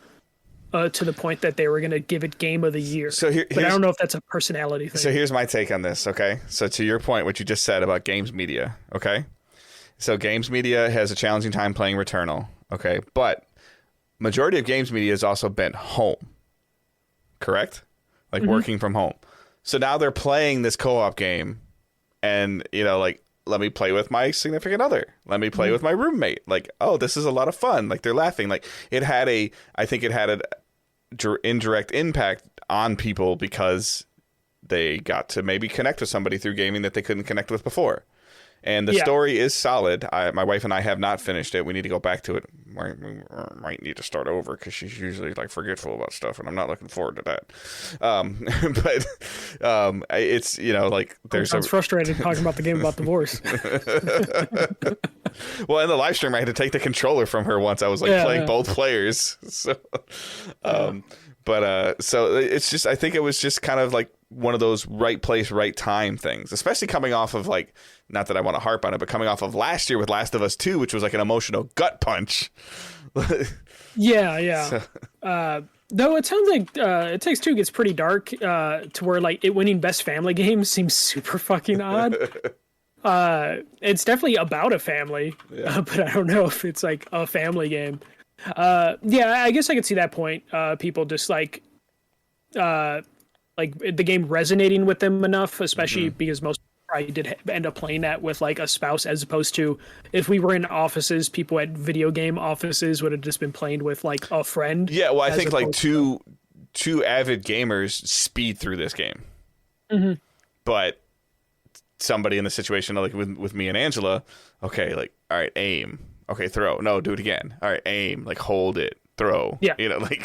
to the point that they were going to give it Game of the Year. But I don't know if that's a personality thing. So here's my take on this, okay? So to your point, what you just said about games media, okay? So games media has a challenging time playing Returnal, okay? But majority of games media has also been home, correct? Like working from home. So now they're playing this co-op game and, you know, like, let me play with my significant other. Let me play with my roommate. Like, oh, this is a lot of fun. Like, they're laughing. Like, I think it had an indirect impact on people because they got to maybe connect with somebody through gaming that they couldn't connect with before. And the story is solid. My wife and I have not finished it. We need to go back to it. We might need to start over because she's usually like forgetful about stuff, and I'm not looking forward to that. But it's, you know, like there's. Sounds frustrated talking about the game about divorce. Well, in the live stream, I had to take the controller from her once. I was like playing both players. So, so it's just, I think it was just kind of like one of those right place, right time things, especially coming off of like, not that I want to harp on it, but coming off of last year with Last of Us 2, which was like an emotional gut punch. Yeah. So. Though it sounds like It Takes Two gets pretty dark to where like it winning Best Family Game seems super fucking odd. It's definitely about a family, but I don't know if it's like a family game. I guess I could see that point. People just like the game resonating with them enough, especially because most probably did end up playing that with like a spouse, as opposed to if we were in offices, people at video game offices would have just been playing with like a friend. Yeah, well, I think like two avid gamers speed through this game, but somebody in the situation like with me and Angela, okay, like, all right, aim, okay, throw, no, do it again, all right, aim, like hold it, throw, you know, like.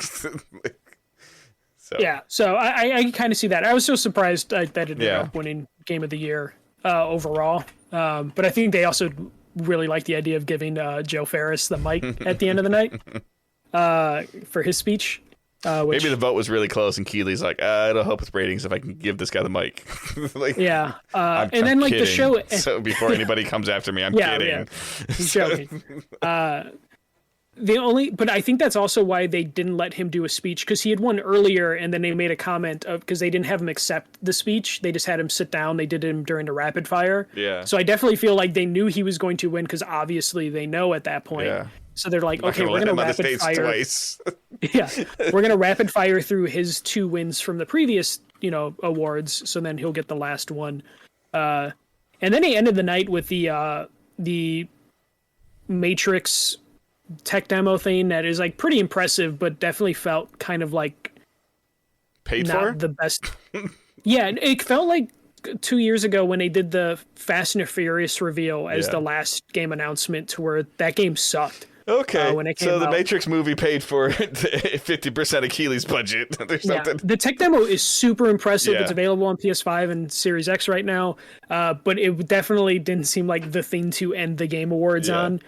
So. Yeah, so I kind of see that. I was so surprised that it ended up winning Game of the Year overall. But I think they also really like the idea of giving Joe Ferris the mic at the end of the night for his speech. Maybe the vote was really close, and Keeley's like, it'll help with ratings if I can give this guy the mic. Like, I'm then like kidding. The show. So before anybody comes after me, I'm kidding. Yeah. He's joking. But I think that's also why they didn't let him do a speech, because he had won earlier, and then they made a comment of, because they didn't have him accept the speech, they just had him sit down. They did him during the rapid fire. Yeah. So I definitely feel like they knew he was going to win, because obviously they know at that point. Yeah. So they're like, okay, we're going to rapid fire. Twice. We're going to rapid fire through his 2 wins from the previous, awards. So then he'll get the last one. And then he ended the night with the Matrix tech demo thing that is like pretty impressive, but definitely felt kind of like paid not for the best. Yeah, it felt like 2 years ago when they did the Fast and the Furious reveal as the last game announcement, to where that game sucked. Okay, when it came the Matrix movie paid for 50% of Keeley's budget. There's something. The tech demo is super impressive. It's available on PS5 and Series X right now, but it definitely didn't seem like the thing to end the Game Awards on.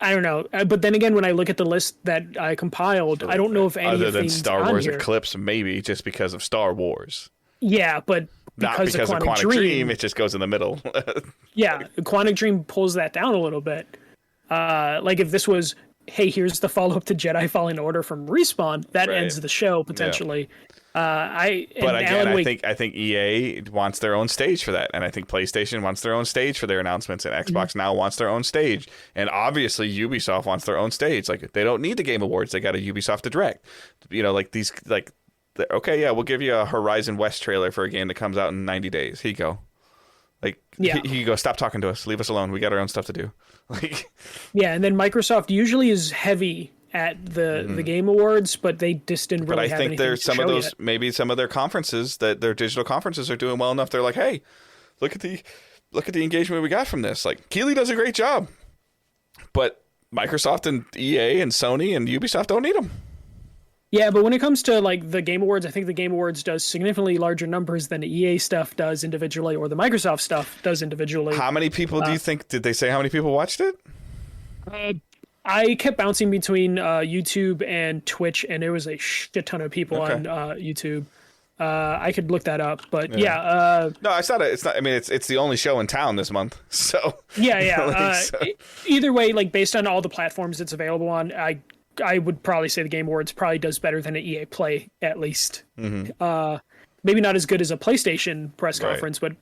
I don't know, but then again, when I look at the list that I compiled, I don't know if any other than things Star Wars here. Eclipse, maybe just because of Star Wars. Yeah, but not because of Quantic Dream, it just goes in the middle. Yeah, Quantic Dream pulls that down a little bit. Like if this was, hey, here's the follow-up to Jedi Fallen Order from Respawn, that ends the show potentially. But again, I think EA wants their own stage for that, and I think PlayStation wants their own stage for their announcements, and Xbox now wants their own stage, and obviously Ubisoft wants their own stage. Like they don't need the Game Awards; they got a Ubisoft Direct. Like these, okay, yeah, we'll give you a Horizon West trailer for a game that comes out in 90 days. Here you go. Like he go, stop talking to us, leave us alone. We got our own stuff to do. Like and then Microsoft usually is heavy at the Game Awards, but they just didn't really have anything. But I think there's some of those yet. Maybe some of their conferences, that their digital conferences are doing well enough. They're like, hey, look at the engagement we got from this. Like Keeley does a great job, but Microsoft and EA and Sony and Ubisoft don't need them. Yeah, but when it comes to like the Game Awards, I think the Game Awards does significantly larger numbers than the EA stuff does individually, or the Microsoft stuff does individually. How many people do you think? Did they say how many people watched it? I kept bouncing between YouTube and Twitch, and there was a shit ton of people on YouTube. I could look that up, but no, it's not. It's not. I mean, it's the only show in town this month. So either way, like based on all the platforms it's available on, I I would probably say the Game Awards probably does better than an EA Play, at least. Mm-hmm. Maybe not as good as a PlayStation press conference, but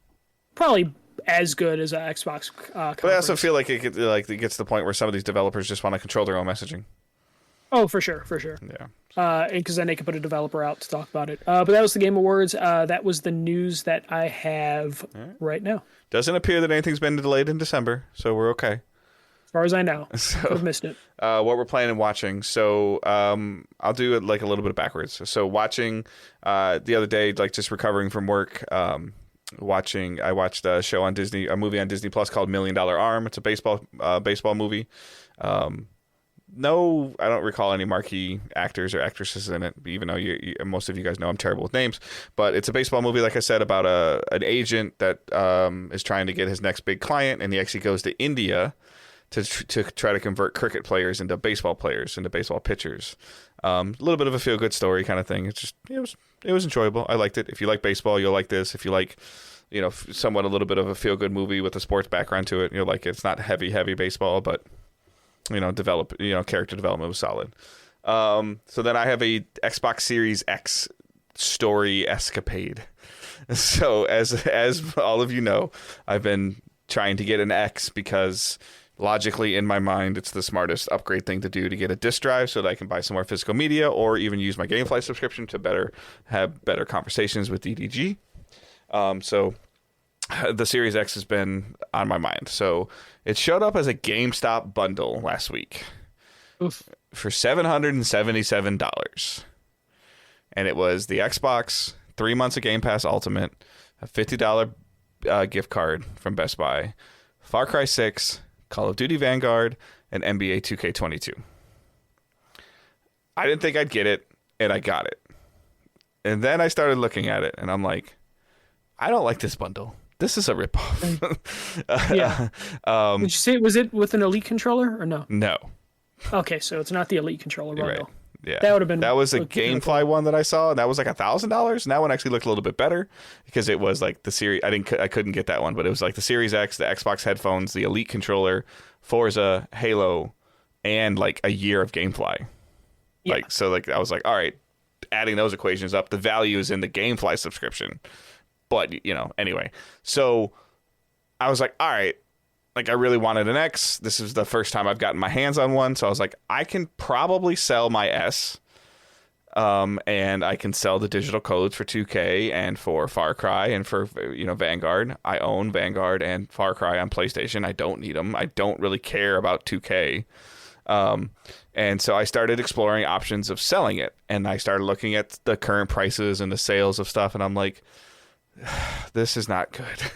probably as good as an Xbox conference. But I also feel like it gets to the point where some of these developers just want to control their own messaging. Oh, for sure. Yeah. Because then they can put a developer out to talk about it. But that was the Game Awards. That was the news that I have right now. Doesn't appear that anything's been delayed in December, so we're okay. As far as I know. Could have missed it. What we're playing and watching. So I'll do it like a little bit backwards. So watching the other day, like just recovering from work, I watched a movie on Disney Plus called $1 Million Arm. It's a baseball movie. No, I don't recall any marquee actors or actresses in it, even though most of you guys know I'm terrible with names. But it's a baseball movie, like I said, about an agent that is trying to get his next big client, and he actually goes to India to try to convert cricket players into baseball pitchers. A little bit of a feel-good story kind of thing. It was enjoyable. I liked it. If you like baseball, you'll like this. If you like, somewhat a little bit of a feel-good movie with a sports background to it, you'll like it. It's not heavy baseball, but character development was solid. So then I have a Xbox Series X story escapade. So as all of you know, I've been trying to get an X because logically in my mind it's the smartest upgrade thing to do to get a disk drive so that I can buy some more physical media or even use my GameFly subscription to have better conversations with DDG. So the Series X has been on my mind. So it showed up as a GameStop bundle last week. Oof. For $777. And it was the Xbox, 3 months of Game Pass Ultimate, a $50 gift card from Best Buy, Far Cry 6, Call of Duty Vanguard, and NBA 2K22. I didn't think I'd get it, and I got it. And then I started looking at it, and I'm like, I don't like this bundle. This is a ripoff. Yeah. Did you say, was it with an Elite controller or no? No. Okay, so it's not the Elite controller bundle. Right. Yeah. That was a GameFly one that I saw, and that was like $1,000. And that one actually looked a little bit better because it was like the series. I couldn't get that one, but it was like the Series X, the Xbox headphones, the Elite controller, Forza, Halo, and like a year of GameFly. Yeah. I was like, all right, adding those equations up, the value is in the GameFly subscription. But, anyway. So I was like, all right, like I really wanted an X. This is the first time I've gotten my hands on one. So I was like, I can probably sell my S. And I can sell the digital codes for 2K and for Far Cry and for, Vanguard. I own Vanguard and Far Cry on PlayStation. I don't need them. I don't really care about 2K. And so I started exploring options of selling it. And I started looking at the current prices and the sales of stuff. And I'm like, this is not good.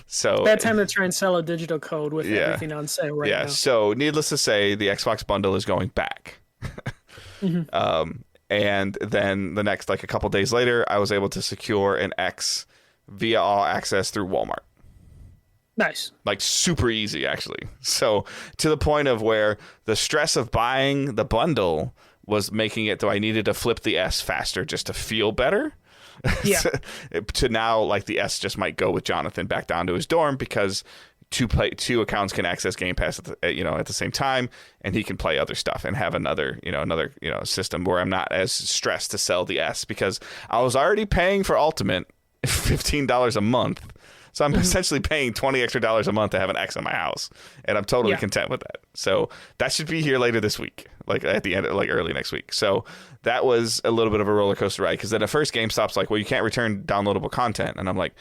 So bad time to try and sell a digital code with everything on sale right now. So needless to say, the Xbox bundle is going back. Mm-hmm. And then the next, like a couple days later, I was able to secure an X via All Access through Walmart. Nice. Like super easy, actually. So to the point of where the stress of buying the bundle was making it though I needed to flip the S faster just to feel better. Yeah. To now, like the S just might go with Jonathan back down to his dorm because two accounts can access Game Pass at the same time, and he can play other stuff and have another system where I'm not as stressed to sell the S because I was already paying for Ultimate $15 a month. So I'm essentially paying $20 extra a month to have an X in my house, and I'm totally content with that. So that should be here later this week, like at the end, like early next week. So that was a little bit of a roller coaster ride because then at first GameStop's like, well, you can't return downloadable content, and I'm like,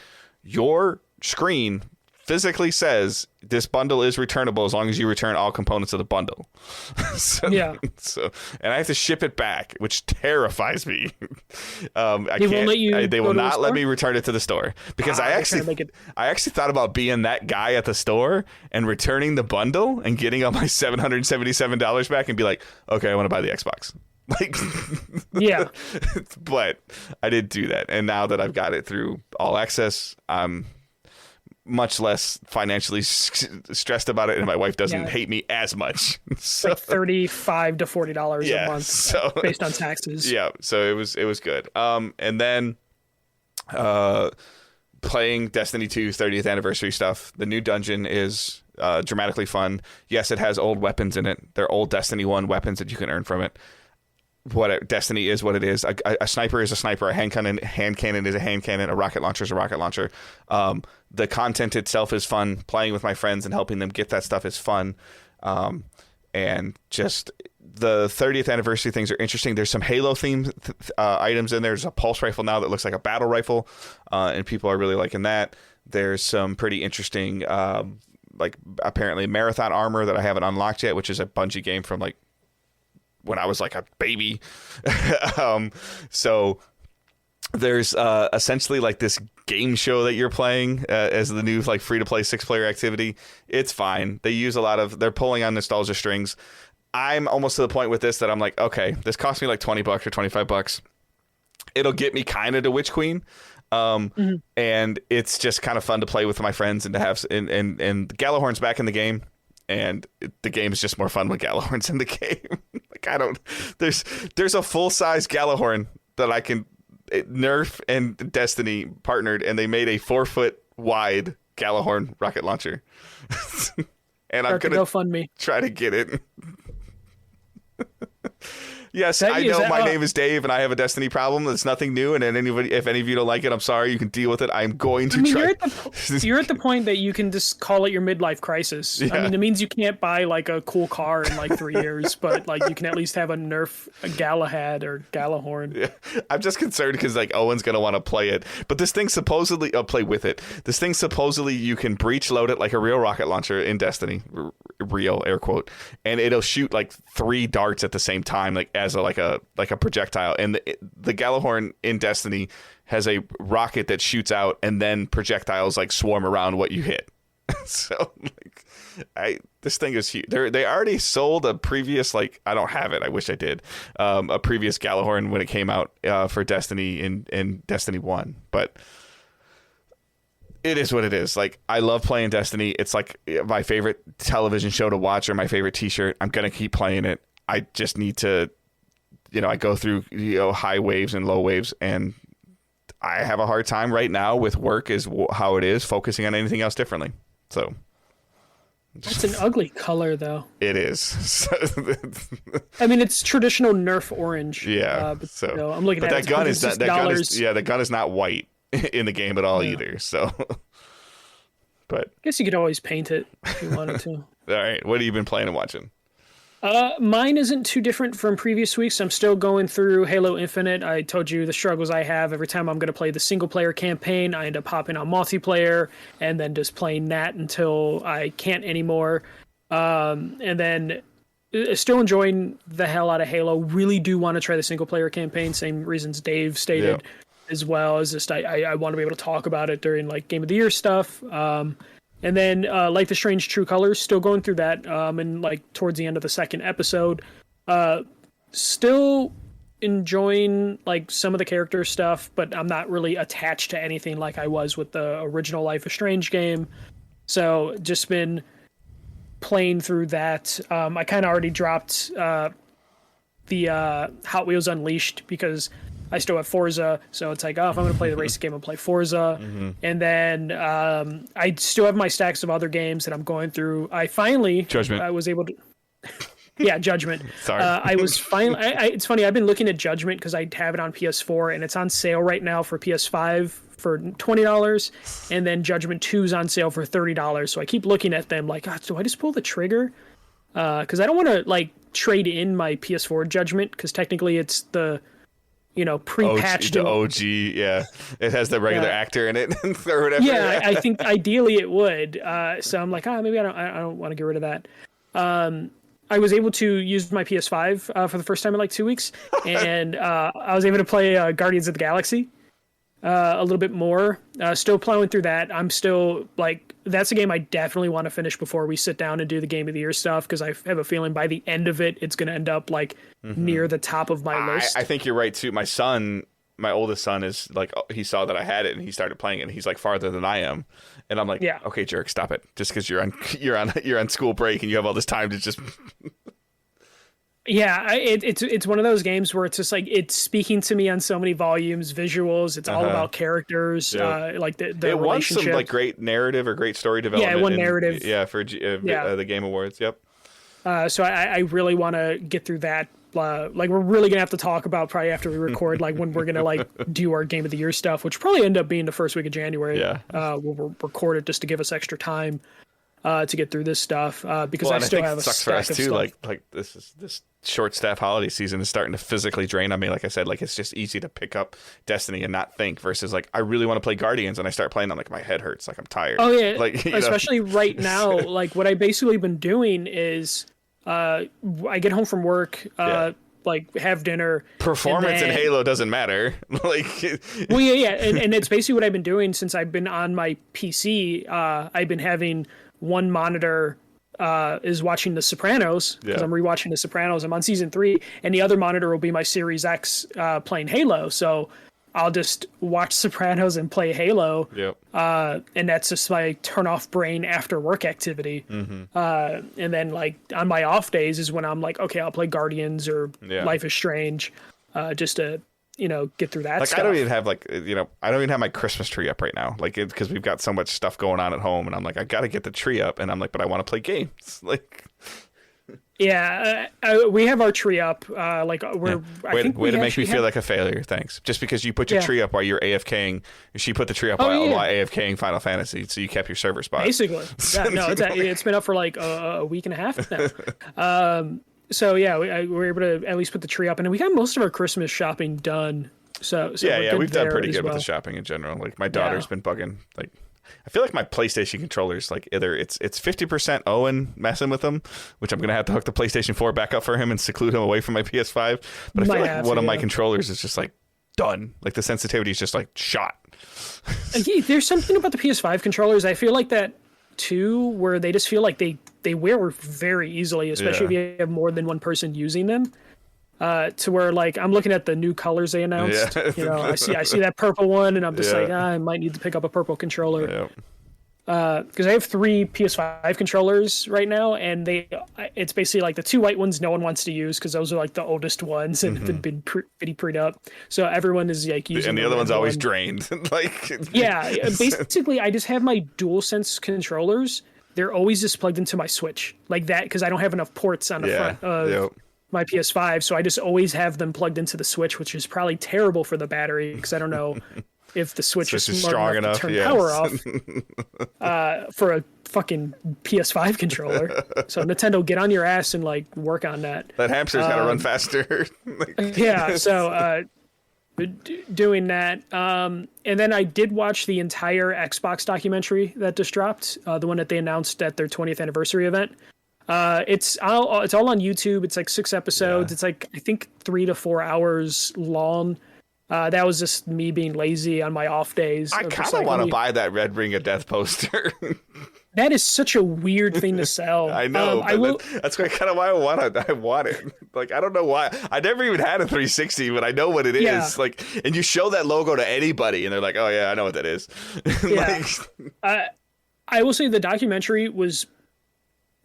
your screen physically says this bundle is returnable as long as you return all components of the bundle. And I have to ship it back, which terrifies me. They will not let me return it to the store because I actually thought about being that guy at the store and returning the bundle and getting all my $777 back and be like, okay, I want to buy the Xbox. But I didn't do that. And now that I've got it through All Access, I'm much less financially stressed about it, and my wife doesn't hate me as much. So, like $35 to $40 a month, based on taxes. Yeah, so it was good. And then playing Destiny 2's 30th anniversary stuff. The new dungeon is dramatically fun. Yes, it has old weapons in it. They're old Destiny 1 weapons that you can earn from it. Destiny is what it is. A sniper is a sniper. A hand cannon is a hand cannon. A rocket launcher is a rocket launcher. The content itself is fun. Playing with my friends and helping them get that stuff is fun. And just the 30th anniversary things are interesting. There's some Halo themed items in there. There's a pulse rifle now that looks like a battle rifle, and people are really liking that. There's some pretty interesting, like apparently marathon armor that I haven't unlocked yet, which is a Bungie game from like when I was like a baby. So there's essentially like this game show that you're playing as the new like free to play 6-player activity. It's fine. They use they're pulling on nostalgia strings. I'm almost to the point with this that I'm like, okay, this cost me like $20 or $25. It'll get me kind of to Witch Queen. And it's just kind of fun to play with my friends and to have, and Galahorn's back in the game. And the game is just more fun with Galahorns in the game. Like there's a full size Galahorn that I can Nerf and Destiny partnered, and they made a 4-foot wide Galahorn rocket launcher. And I'm gonna try to get it. Yes, I know my name is Dave, and I have a Destiny problem. It's nothing new, and if any of you don't like it, I'm sorry. You can deal with it. I'm going to try. You're at the point that you can just call it your midlife crisis. Yeah. I mean, it means you can't buy like a cool car in like 3 years, but like you can at least have a Galahad or Galahorn. Yeah. I'm just concerned because like Owen's gonna want to play it, but this thing supposedly play with it. This thing supposedly you can breach load it like a real rocket launcher in Destiny, real air quote, and it'll shoot like 3 darts at the same time, like as a projectile. And the Galahorn in Destiny has a rocket that shoots out, and then projectiles like swarm around what you hit. So like, this thing is huge. They already sold a previous, like, I don't have it, I wish I did, a previous Galahorn when it came out for Destiny in Destiny 1, but it is what it is. Like, I love playing Destiny. It's like my favorite television show to watch or my favorite t-shirt. I'm gonna keep playing it. I just need to, I go through high waves and low waves, and I have a hard time right now with work is how it is, focusing on anything else differently. So it's an ugly color, though. It is. I mean, it's traditional Nerf orange. Yeah. But, I'm looking at that gun is not. The gun is not white in the game at all either. So, but I guess you could always paint it if you wanted to. All right, what have you been playing and watching? Mine isn't too different from previous weeks. I'm still going through Halo Infinite. I told you the struggles I have every time I'm going to play the single player campaign. I end up hopping on multiplayer and then just playing that until I can't anymore. And then still enjoying the hell out of Halo. Really do want to try the single player campaign. Same reasons Dave stated, as well as just I want to be able to talk about it during like Game of the Year stuff. And then, like the Strange True Colors, still going through that, and like towards the end of the second episode, still enjoying like some of the character stuff, but I'm not really attached to anything like I was with the original Life is Strange game. So just been playing through that. I kind of already dropped the Hot Wheels Unleashed because I still have Forza, so it's like, if I'm going to play the race game, I'll play Forza. Mm-hmm. And then I still have my stacks of other games that I'm going through. Judgment. I was able to... Yeah, Judgment. Sorry. I was finally... it's funny, I've been looking at Judgment because I have it on PS4, and it's on sale right now for PS5 for $20, and then Judgment 2 is on sale for $30. So I keep looking at them like, do I just pull the trigger? Because I don't want to like trade in my PS4 Judgment, because technically it's the... pre-patched. The OG, yeah. It has the regular actor in it or whatever. Yeah, I think ideally it would. So I'm like, maybe I don't want to get rid of that. I was able to use my PS5 for the first time in like 2 weeks, and I was able to play Guardians of the Galaxy a little bit more. Still plowing through that. I'm still like, that's a game I definitely want to finish before we sit down and do the Game of the Year stuff, because I have a feeling by the end of it, it's going to end up like near the top of my list. I think you're right too. My oldest son is like, he saw that I had it and he started playing it, and he's like farther than I am, and I'm like, okay, jerk, stop it. Just because you're on school break and you have all this time to just. Yeah, it's one of those games where it's just like it's speaking to me on so many volumes, visuals. It's all about characters, like the it won relationship. some like great narrative or great story development. Yeah, it won narrative. For the Game Awards. Yep. So I really want to get through that. Like we're really gonna have to talk about probably after we record, like when we're gonna like do our Game of the Year stuff, which probably end up being the first week of January. Yeah. We'll record it just to give us extra time to get through this stuff because I still have a sucks stack for us of too. stuff. Like this short staff holiday season is starting to physically drain on me. Like I said, like it's just easy to pick up Destiny and not think versus like I really want to play Guardians and I start playing on like my head hurts, like I'm tired. Oh yeah, like especially right now. Like what I've basically been doing is I get home from work, like have dinner. Performance in Halo doesn't matter. Like well, yeah, and it's basically what I've been doing since I've been on my PC. I've been having one monitor is watching The Sopranos because I'm rewatching The Sopranos. I'm on season 3, and the other monitor will be my Series X playing Halo. So I'll just watch Sopranos and play Halo. Yep. And that's just my turn off brain after work activity. And then like on my off days is when I'm like, okay, I'll play Guardians or Life is Strange, just to get through that. Like stuff. I don't even have I don't even have my Christmas tree up right now. Like because we've got so much stuff going on at home, and I'm like I got to get the tree up, and I'm like, but I want to play games. Like. Yeah, we have our tree up. Like we're way to make me feel like a failure. Thanks. Just because you put your tree up while you're AFKing, she put the tree up while AFKing Final Fantasy, so you kept your server spot. Basically, no, it's been up for like a week and a half now. So yeah, we're able to at least put the tree up, and we got most of our Christmas shopping done. So we've done pretty good with the shopping in general. Like my daughter's been bugging. Like I feel like my PlayStation controllers, like either it's 50% Owen messing with them, which I'm gonna have to hook the PlayStation 4 back up for him and seclude him away from my PS5. But I feel like one of my controllers is just like done. Like the sensitivity is just like shot. There's something about the PS5 controllers. I feel like that too, where they just feel like they wear very easily, especially if you have more than one person using them. To where like I'm looking at the new colors they announced. I see that purple one, and I'm just like, I might need to pick up a purple controller. Because I have 3 PS5 controllers right now, and it's basically like the 2 white ones no one wants to use because those are like the oldest ones and have been pretty pre'd up. So everyone is like using. And the other one's always drained. Basically I just have my DualSense controllers. They're always just plugged into my Switch like that because I don't have enough ports on the front of my PS5, so I just always have them plugged into the Switch, which is probably terrible for the battery because I don't know if the Switch is strong enough to turn power off for a fucking PS5 controller. So Nintendo, get on your ass and like work on that. That hamster's got to run faster. Doing that. And then I did watch the entire Xbox documentary that just dropped, the one that they announced at their 20th anniversary event. It's all on YouTube. It's like 6 episodes. It's like I think 3 to 4 hours long. That was just me being lazy on my off days. I kind of want to buy that Red Ring of Death poster. That is such a weird thing to sell. I know. That's kind of why I want it. Like I don't know why. I never even had a 360, but I know what it is. Like, and you show that logo to anybody, and they're like, "Oh yeah, I know what that is." I will say the documentary was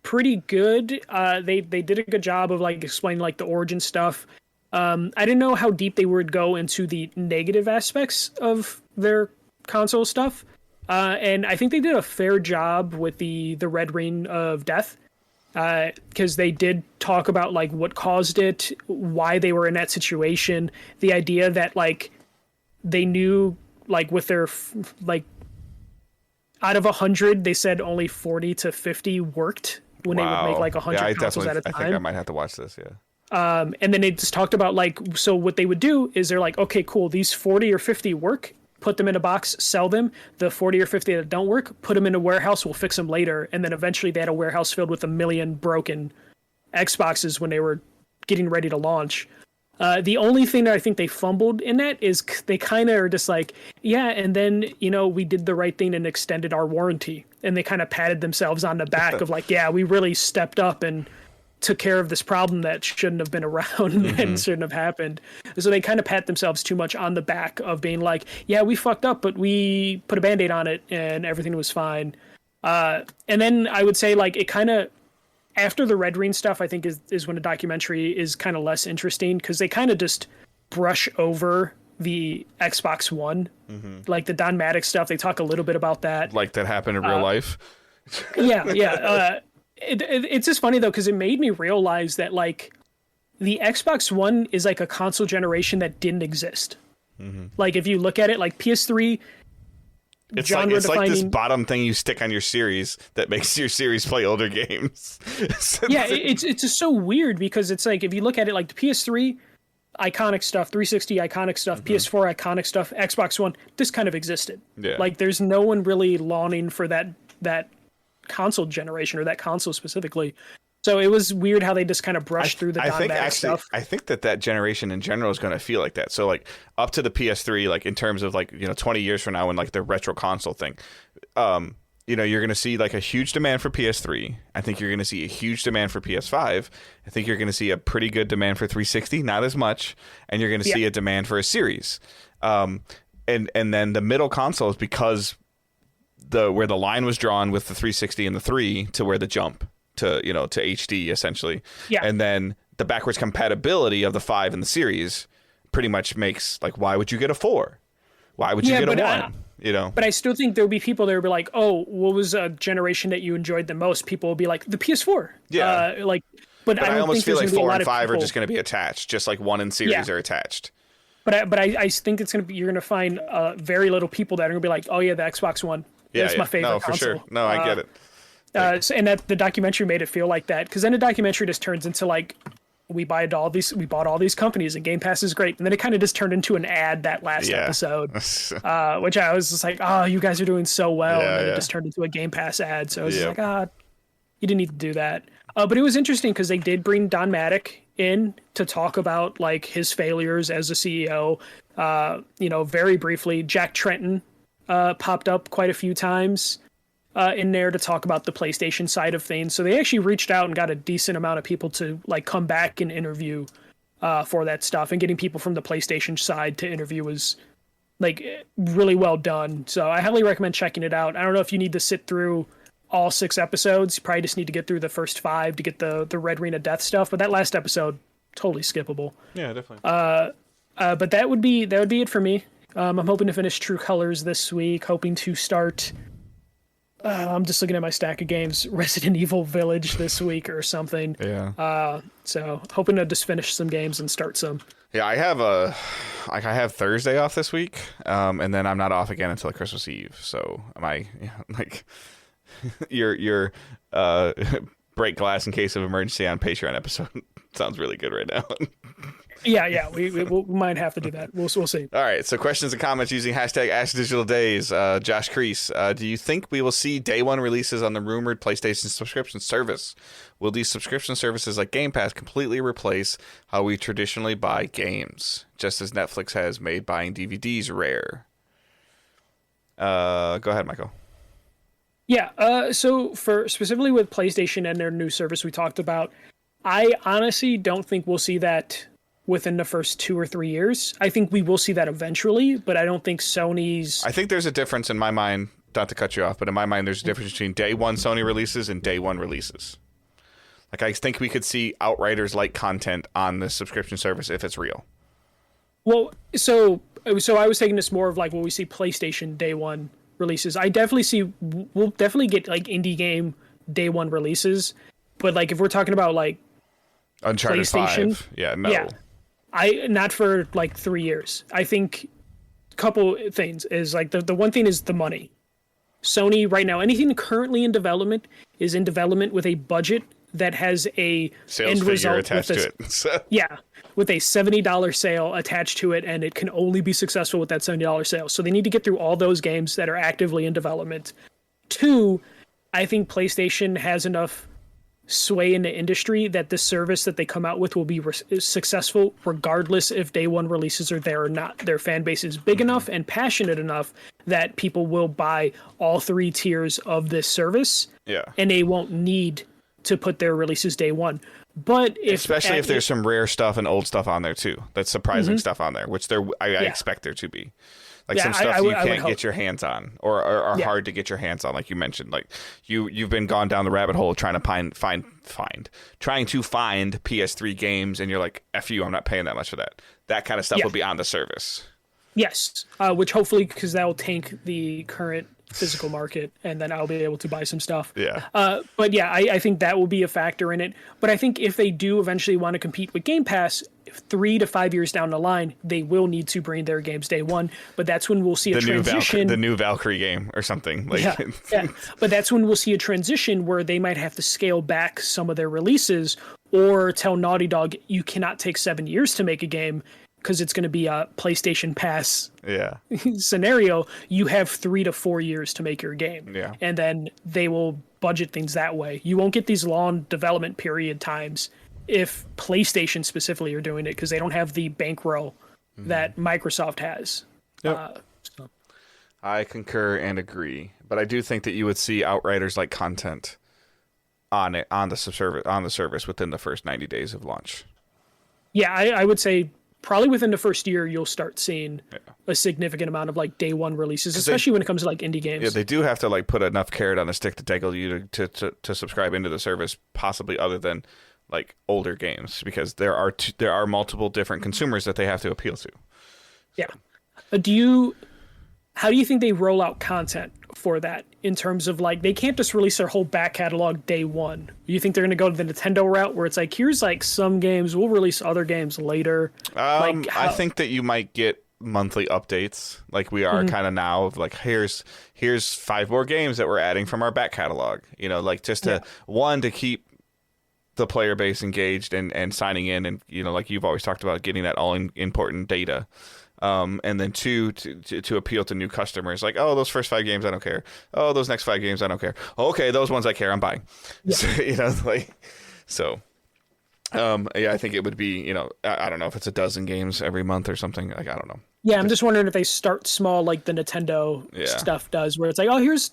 pretty good. They did a good job of like explaining like the origin stuff. I didn't know how deep they would go into the negative aspects of their console stuff. And I think they did a fair job with the Red Ring of Death. Because they did talk about like what caused it, why they were in that situation, the idea that like they knew like with their like out of 100, they said only 40 to 50 worked when they would make like 100 consoles at a time. I think I might have to watch this, And then they just talked about like, so what they would do is they're like, okay, cool, these 40 or 50 work, put them in a box, sell them. The 40 or 50 that don't work, put them in a warehouse, we'll fix them later. And then eventually they had a warehouse filled with 1 million broken Xboxes when they were getting ready to launch. The only thing that I think they fumbled in that is they kind of are just like, and then, we did the right thing and extended our warranty. And they kind of patted themselves on the back of like, we really stepped up and took care of this problem that shouldn't have been around and shouldn't have happened. So they kind of pat themselves too much on the back of being like, we fucked up, but we put a Band-Aid on it and everything was fine. And then I would say like it kind of after the Red Ring stuff, I think is when a documentary is kind of less interesting because they kind of just brush over the Xbox One, like the Don Maddox stuff. They talk a little bit about that, like that happened in real life. Yeah. It's just funny though because it made me realize that like the Xbox One is like a console generation that didn't exist. Like if you look at it, like PS3. It's like this bottom thing you stick on your series that makes your series play older games. Yeah, it's just so weird because it's like if you look at it like the PS3 iconic stuff, 360 iconic stuff, PS4 iconic stuff, Xbox One, this kind of existed. Yeah. Like there's no one really longing for that console generation or that console specifically. So it was weird how they just kind of brushed through the Don Maddox stuff. I think that generation in general is going to feel like that. So like up to the PS3, like in terms of like, 20 years from now when like the retro console thing, you're going to see like a huge demand for PS3. I think you're going to see a huge demand for PS5. I think you're going to see a pretty good demand for 360, not as much. And you're going to see a demand for a series. And then the middle consoles, because where the line was drawn with the 360 and the 3 to where the jump to HD essentially. Yeah. And then the backwards compatibility of the 5 and the series pretty much makes like, why would you get a 4? Why would you get a 1? But I still think there'll be people that will be like, oh, what was a generation that you enjoyed the most? People will be like the PS4. Yeah. But I almost feel like 4 and 5 are just going to be attached, just like 1 and series are attached. But I think you're going to find very little people that are going to be like, oh yeah, the Xbox One. That's my favorite console. For sure. No, I get it. And that the documentary made it feel like that because then the documentary just turns into like we bought all these companies and Game Pass is great, and then it kind of just turned into an ad that last episode, which I was just like, oh, you guys are doing so well, and then it just turned into a Game Pass ad. So I was just like, you didn't need to do that. But it was interesting because they did bring Don Maddox in to talk about like his failures as a CEO. Very briefly, Jack Tretton popped up quite a few times. In there to talk about the PlayStation side of things. So they actually reached out and got a decent amount of people to like come back and interview for that stuff, and getting people from the PlayStation side to interview was like really well done. So I highly recommend checking it out. I don't know if you need to sit through all 6 episodes. You probably just need to get through the first 5 to get the Red Ring of Death stuff. But that last episode, totally skippable. Yeah, definitely. But that would be it for me. I'm hoping to finish True Colors this week. Hoping to start. I'm just looking at my stack of games. Resident Evil Village this week or something. Yeah. So hoping to just finish some games and start some. Yeah, I have Thursday off this week, and then I'm not off again until Christmas Eve. So your break glass in case of emergency on Patreon episode sounds really good right now. Yeah, we might have to do that. We'll see. All right, so questions and comments using hashtag AskDigitalDays. Josh Crease, do you think we will see day one releases on the rumored PlayStation subscription service? Will these subscription services like Game Pass completely replace how we traditionally buy games, just as Netflix has made buying DVDs rare? Go ahead, Michael. Yeah, so for specifically with PlayStation and their new service we talked about, I honestly don't think we'll see that within the first 2 or 3 years. I think we will see that eventually, but I don't think Sony's... I think there's a difference in my mind, not to cut you off, but in my mind there's a difference between day one Sony releases and day one releases. Like, I think we could see Outriders-like content on this subscription service if it's real. Well, so I was taking this more of like when we see PlayStation day one releases. We'll definitely get like indie game day one releases, but like if we're talking about like Uncharted PlayStation, 5, no. Not for like 3 years. I think a couple things is like the one thing is the money. Sony right now, anything currently in development is in development with a budget that has a sales end figure result attached to it. Yeah, with a $70 sale attached to it, and it can only be successful with that $70 sale. So they need to get through all those games that are actively in development. 2, I think PlayStation has enough sway in the industry that the service that they come out with will be successful regardless if day one releases are there or not. Their fan base is big enough and passionate enough that people will buy all 3 tiers of this service. Yeah. And they won't need to put their releases day one. But especially if there's some rare stuff and old stuff on there too, that's surprising stuff on there, which I expect there to be. Like some stuff you can't get your hands on, or are hard to get your hands on, like you mentioned. Like you've been gone down the rabbit hole trying to find PS3 games, and you're like, F you, I'm not paying that much for that. That kind of stuff will be on the service. Yes, which hopefully, because that will tank the current physical market, and then I'll be able to buy some stuff. Yeah. But yeah, I think that will be a factor in it. But I think if they do eventually want to compete with Game Pass, 3 to 5 years down the line, they will need to bring their games day one. But that's when we'll see a transition. The new Valkyrie game or something. Like, yeah. But that's when we'll see a transition where they might have to scale back some of their releases, or tell Naughty Dog, you cannot take 7 years to make a game, because it's going to be a PlayStation Pass scenario. You have 3 to 4 years to make your game. Yeah. And then they will budget things that way. You won't get these long development period times if PlayStation specifically are doing it, because they don't have the bankroll that Microsoft has. Yep. I concur and agree. But I do think that you would see Outriders like content on the service within the first 90 days of launch. Yeah, I would say probably within the first year, you'll start seeing a significant amount of like day one releases, especially when it comes to like indie games. Yeah, they do have to like put enough carrot on a stick to dangle you to subscribe into the service, possibly other than like older games, because there are multiple different consumers that they have to appeal to. Yeah. How do you think they roll out content for that, in terms of like, they can't just release their whole back catalog day one? You think they're going to go to the Nintendo route, where it's like, here's like some games, we'll release other games later? I think that you might get monthly updates, like we are kind of now, of like, here's 5 more games that we're adding from our back catalog, like just to keep the player base engaged and signing in, and like you've always talked about, getting that all important data. And then 2, to appeal to new customers, like, oh, those first 5 games I don't care. Oh, those next 5 games I don't care. Okay, those ones I care, I'm buying. Yeah. I think it would be, I don't know if it's a dozen games every month or something. Like, I don't know. Yeah, I'm just wondering if they start small, like the Nintendo stuff does, where it's like, oh, here's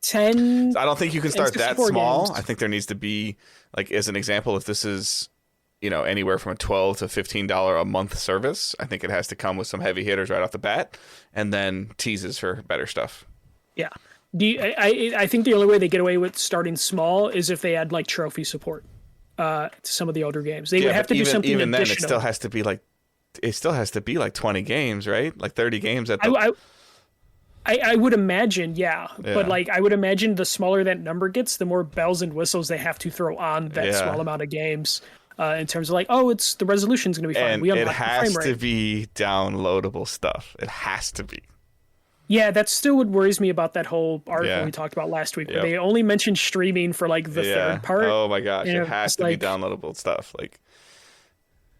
10. I don't think you can start that small. Games. I think there needs to be, like, as an example, if this is, anywhere from a $12 to $15 a month service, I think it has to come with some heavy hitters right off the bat, and then teases for better stuff. Yeah. I think the only way they get away with starting small is if they add like trophy support to some of the older games. They would have to do something even additional. Then, it still has to be like 20 games, right? Like 30 games at the. I would imagine, yeah. But like, I would imagine the smaller that number gets, the more bells and whistles they have to throw on that small amount of games. In terms of like, oh, the resolution's going to be fine. And it has to be downloadable stuff. It has to be. Yeah, that's still what worries me about that whole article we talked about last week, where they only mentioned streaming for like the third part. Oh my gosh, it has to be downloadable stuff. Like,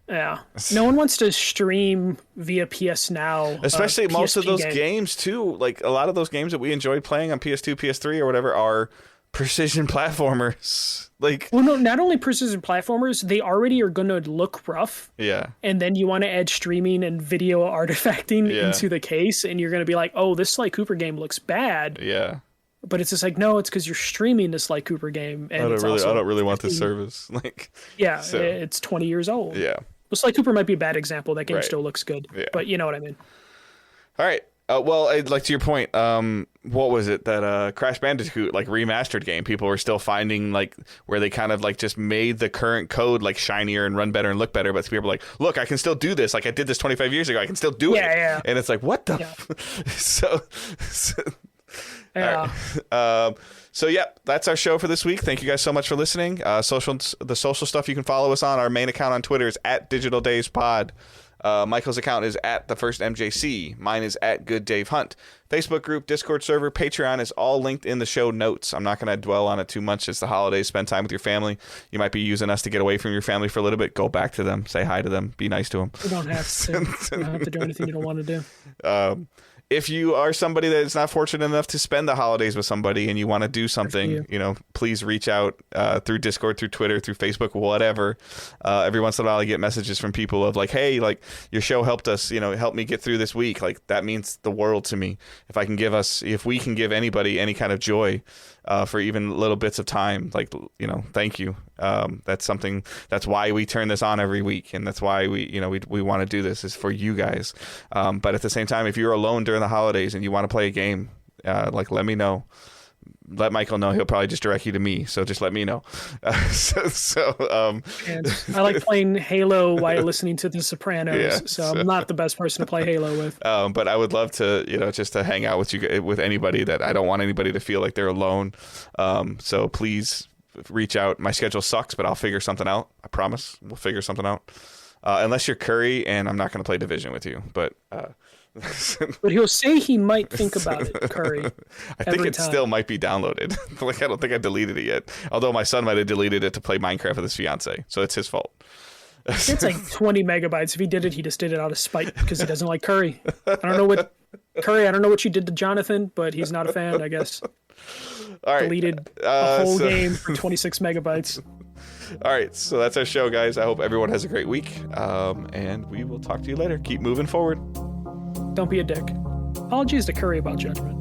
yeah, no one wants to stream via PS Now, especially most of those games too. Like a lot of those games that we enjoyed playing on PS2, PS3, or whatever are precision platformers. Like, well, no, not only precision platformers, they already are going to look rough. Yeah. And then you want to add streaming and video artifacting into the case, and you're going to be like, oh, this Sly Cooper game looks bad. Yeah. But it's just like, no, it's because you're streaming this Sly Cooper game, and I don't really want this service. Like, yeah, so. It's 20 years old. Yeah. Well, Sly Cooper might be a bad example. That game still looks good, but you know what I mean. All right. Well, like to your point, what was it that Crash Bandicoot like remastered game? People were still finding like where they kind of like just made the current code like shinier and run better and look better, but people were like, look, I can still do this. Like I did this 25 years ago. I can still do it. Yeah. And it's like, what the? So yeah. So yeah, that's our show for this week. Thank you guys so much for listening. The social stuff you can follow us on. Our main account on Twitter is @DigitalDaysPod. Michael's account is @TheFirstMJC. Mine is @GoodDaveHunt. Facebook group, Discord server, Patreon is all linked in the show notes. I'm not going to dwell on it too much. It's the holidays. Spend time with your family. You might be using us to get away from your family for a little bit. Go back to them. Say hi to them. Be nice to them. You don't have to. You don't have to do anything you don't want to do. if you are somebody that is not fortunate enough to spend the holidays with somebody and you want to do something, please reach out through Discord, through Twitter, through Facebook, whatever. Every once in a while I get messages from people of like, hey, like your show helped us, help me get through this week. Like that means the world to me. If we can give anybody any kind of joy for even little bits of time, like, thank you. That's why we turn this on every week. And that's why we want to do this, is for you guys. But at the same time, if you're alone during the holidays and you want to play a game, let me know. Let Michael know. He'll probably just direct you to me. So just let me know. And I like playing Halo while listening to The Sopranos. So I'm not the best person to play Halo with. But I would love to, just to hang out with you, with anybody. That I don't want anybody to feel like they're alone. So please reach out. My schedule sucks, but I'll figure something out. I promise we'll figure something out. Unless you're Curry, and I'm not going to play Division with you, but. But he'll say he might think about it, Curry. I think it still might be downloaded. Like, I don't think I deleted it yet. Although my son might have deleted it to play Minecraft with his fiance, so it's his fault. It's like 20 megabytes. If he did it, he just did it out of spite because he doesn't like Curry. I don't know what you did to Jonathan, but he's not a fan, I guess. All right. Deleted a whole game for 26 megabytes. All right, so that's our show, guys. I hope everyone has a great week, and we will talk to you later. Keep moving forward. Don't be a dick. Apologies to Curry about judgment.